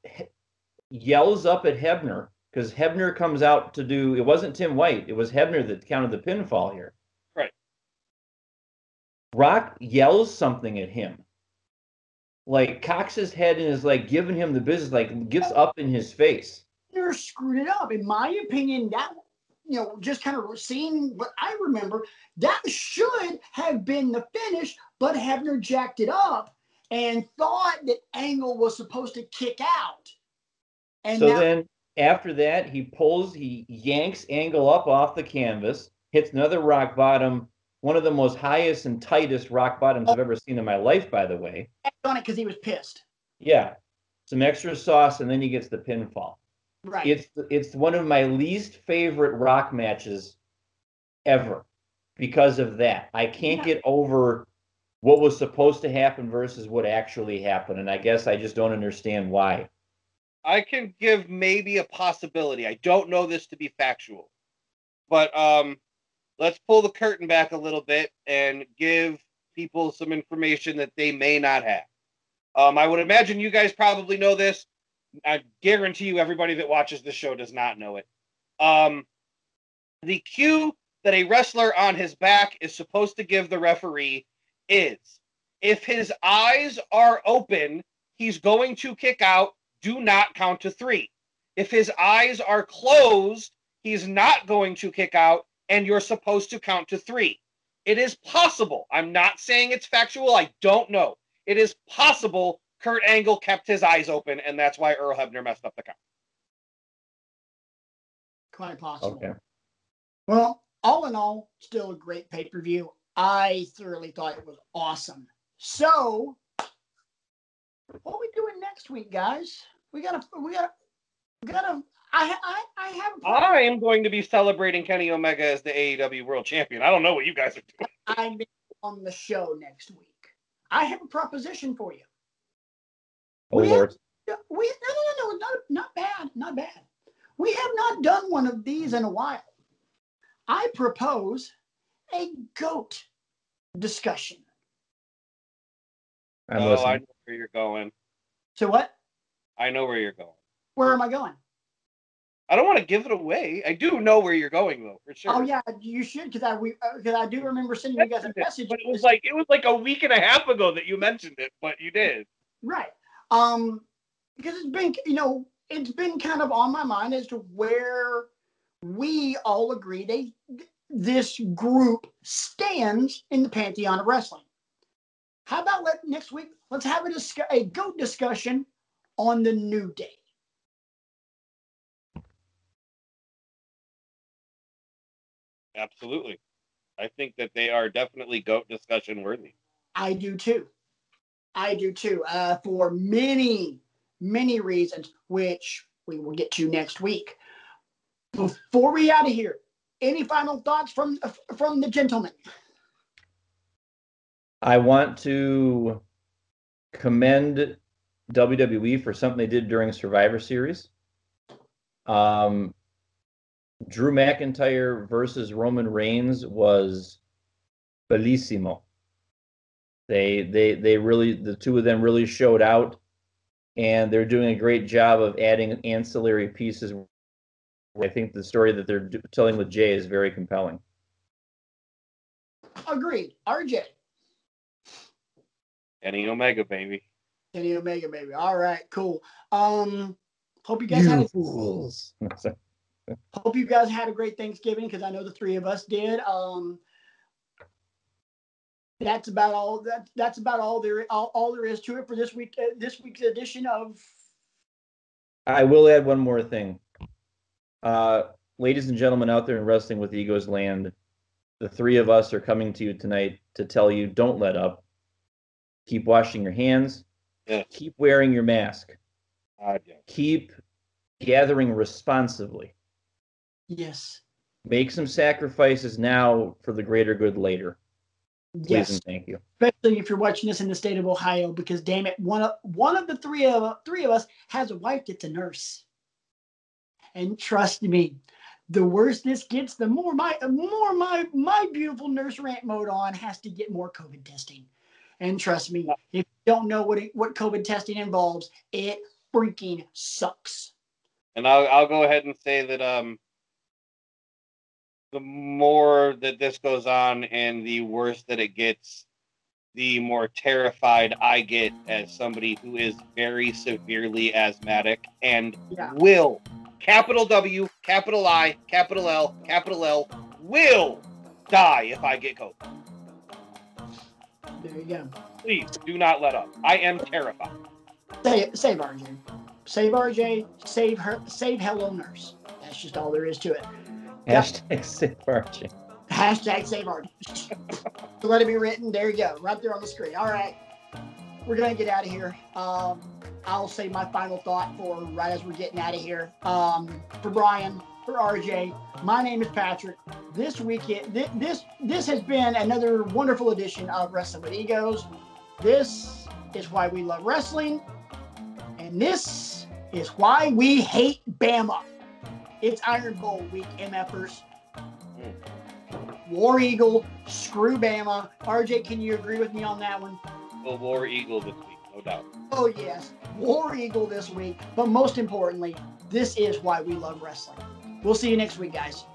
yells up at Hebner, because Hebner comes out to do, it wasn't Tim White, it was Hebner that counted the pinfall here. Right. Rock yells something at him. Like, cocks his head and is like giving him the business, like gets up in his face. Hebner screwed it up. In my opinion, that, just kind of seeing what I remember, that should have been the finish, but Hebner jacked it up and thought that Angle was supposed to kick out. And so then after that, he yanks Angle up off the canvas, hits another rock bottom, one of the most highest and tightest rock bottoms I've ever seen in my life, by the way. On it because he was pissed. Yeah. Some extra sauce, and then he gets the pinfall. Right. It's one of my least favorite Rock matches ever because of that. I can't get over what was supposed to happen versus what actually happened, and I guess I just don't understand why. I can give maybe a possibility. I don't know this to be factual, but let's pull the curtain back a little bit and give people some information that they may not have. I would imagine you guys probably know this. I guarantee you everybody that watches the show does not know it. The cue that a wrestler on his back is supposed to give the referee is, if his eyes are open, he's going to kick out. Do not count to 3. If his eyes are closed, he's not going to kick out, and you're supposed to count to 3. It is possible. I'm not saying it's factual. I don't know. It is possible Kurt Angle kept his eyes open, and that's why Earl Hebner messed up the count. Quite possible. Okay. Well, all in all, still a great pay-per-view. I thoroughly thought it was awesome. So, what are we doing next week, guys? I am going to be celebrating Kenny Omega as the AEW World Champion. I don't know what you guys are doing. I'm on the show next week. I have a proposition for you. Oh, Lord. No, not bad, not bad. We have not done one of these in a while. I propose a GOAT discussion. I'm I listening. know where you're going. So what? I know where you're going. Where am I going? I don't want to give it away. I do know where you're going, though, for sure. Oh yeah, you should, because I do remember sending you guys a message. But it was like a week and a half ago that you mentioned it, but you did. Right. Because it's been kind of on my mind as to where we all agree this group stands in the pantheon of wrestling. How about next week? Let's have a GOAT discussion on the New Day. Absolutely. I think that they are definitely GOAT discussion worthy. I do too. For many, many reasons, which we will get to next week. Before we out of here, any final thoughts from the gentleman? I want to commend WWE for something they did during Survivor Series. Drew McIntyre versus Roman Reigns was bellissimo. They really, the two of them really showed out, and they're doing a great job of adding ancillary pieces. I think the story that they're telling with Jay is very compelling. Agreed. RJ. Kenny Omega, baby. Kenny Omega, baby. All right, cool. Hope you guys fools. Hope you guys had a great Thanksgiving, because I know the three of us did. That's about all. That's about all there is to it for this week. This week's edition of. I will add one more thing, ladies and gentlemen out there in Wrestling with Egos land, the three of us are coming to you tonight to tell you: don't let up. Keep washing your hands. Yes. Keep wearing your mask. Yeah. Keep gathering responsibly. Yes. Make some sacrifices now for the greater good later. Please Yes. and thank you. Especially if you're watching this in the state of Ohio, because damn it, one of the three of us has a wife that's a nurse. And trust me, the worse this gets, the more my beautiful nurse rant mode on has to get more COVID testing. And trust me, if you don't know what COVID testing involves, it freaking sucks. And I'll go ahead and say that the more that this goes on and the worse that it gets, the more terrified I get as somebody who is very severely asthmatic and will, capital W, capital I, capital L, will die if I get COVID. There you go. Please do not let up. I am terrified. Save RJ. Save RJ. Save her. Save Hello Nurse. That's just all there is to it. Hashtag save RJ. Hashtag save RJ. So let it be written. There you go. Right there on the screen. All right. We're going to get out of here. I'll say my final thought for right as we're getting out of here. For Brian, for RJ, my name is Patrick. This weekend, this has been another wonderful edition of Wrestling with Egos. This is why we love wrestling, and this is why we hate Bama. It's Iron Bowl week, MFers. War Eagle, screw Bama. RJ, can you agree with me on that one? Well, War Eagle this week, no doubt. Oh yes, War Eagle this week. But most importantly, this is why we love wrestling. We'll see you next week, guys.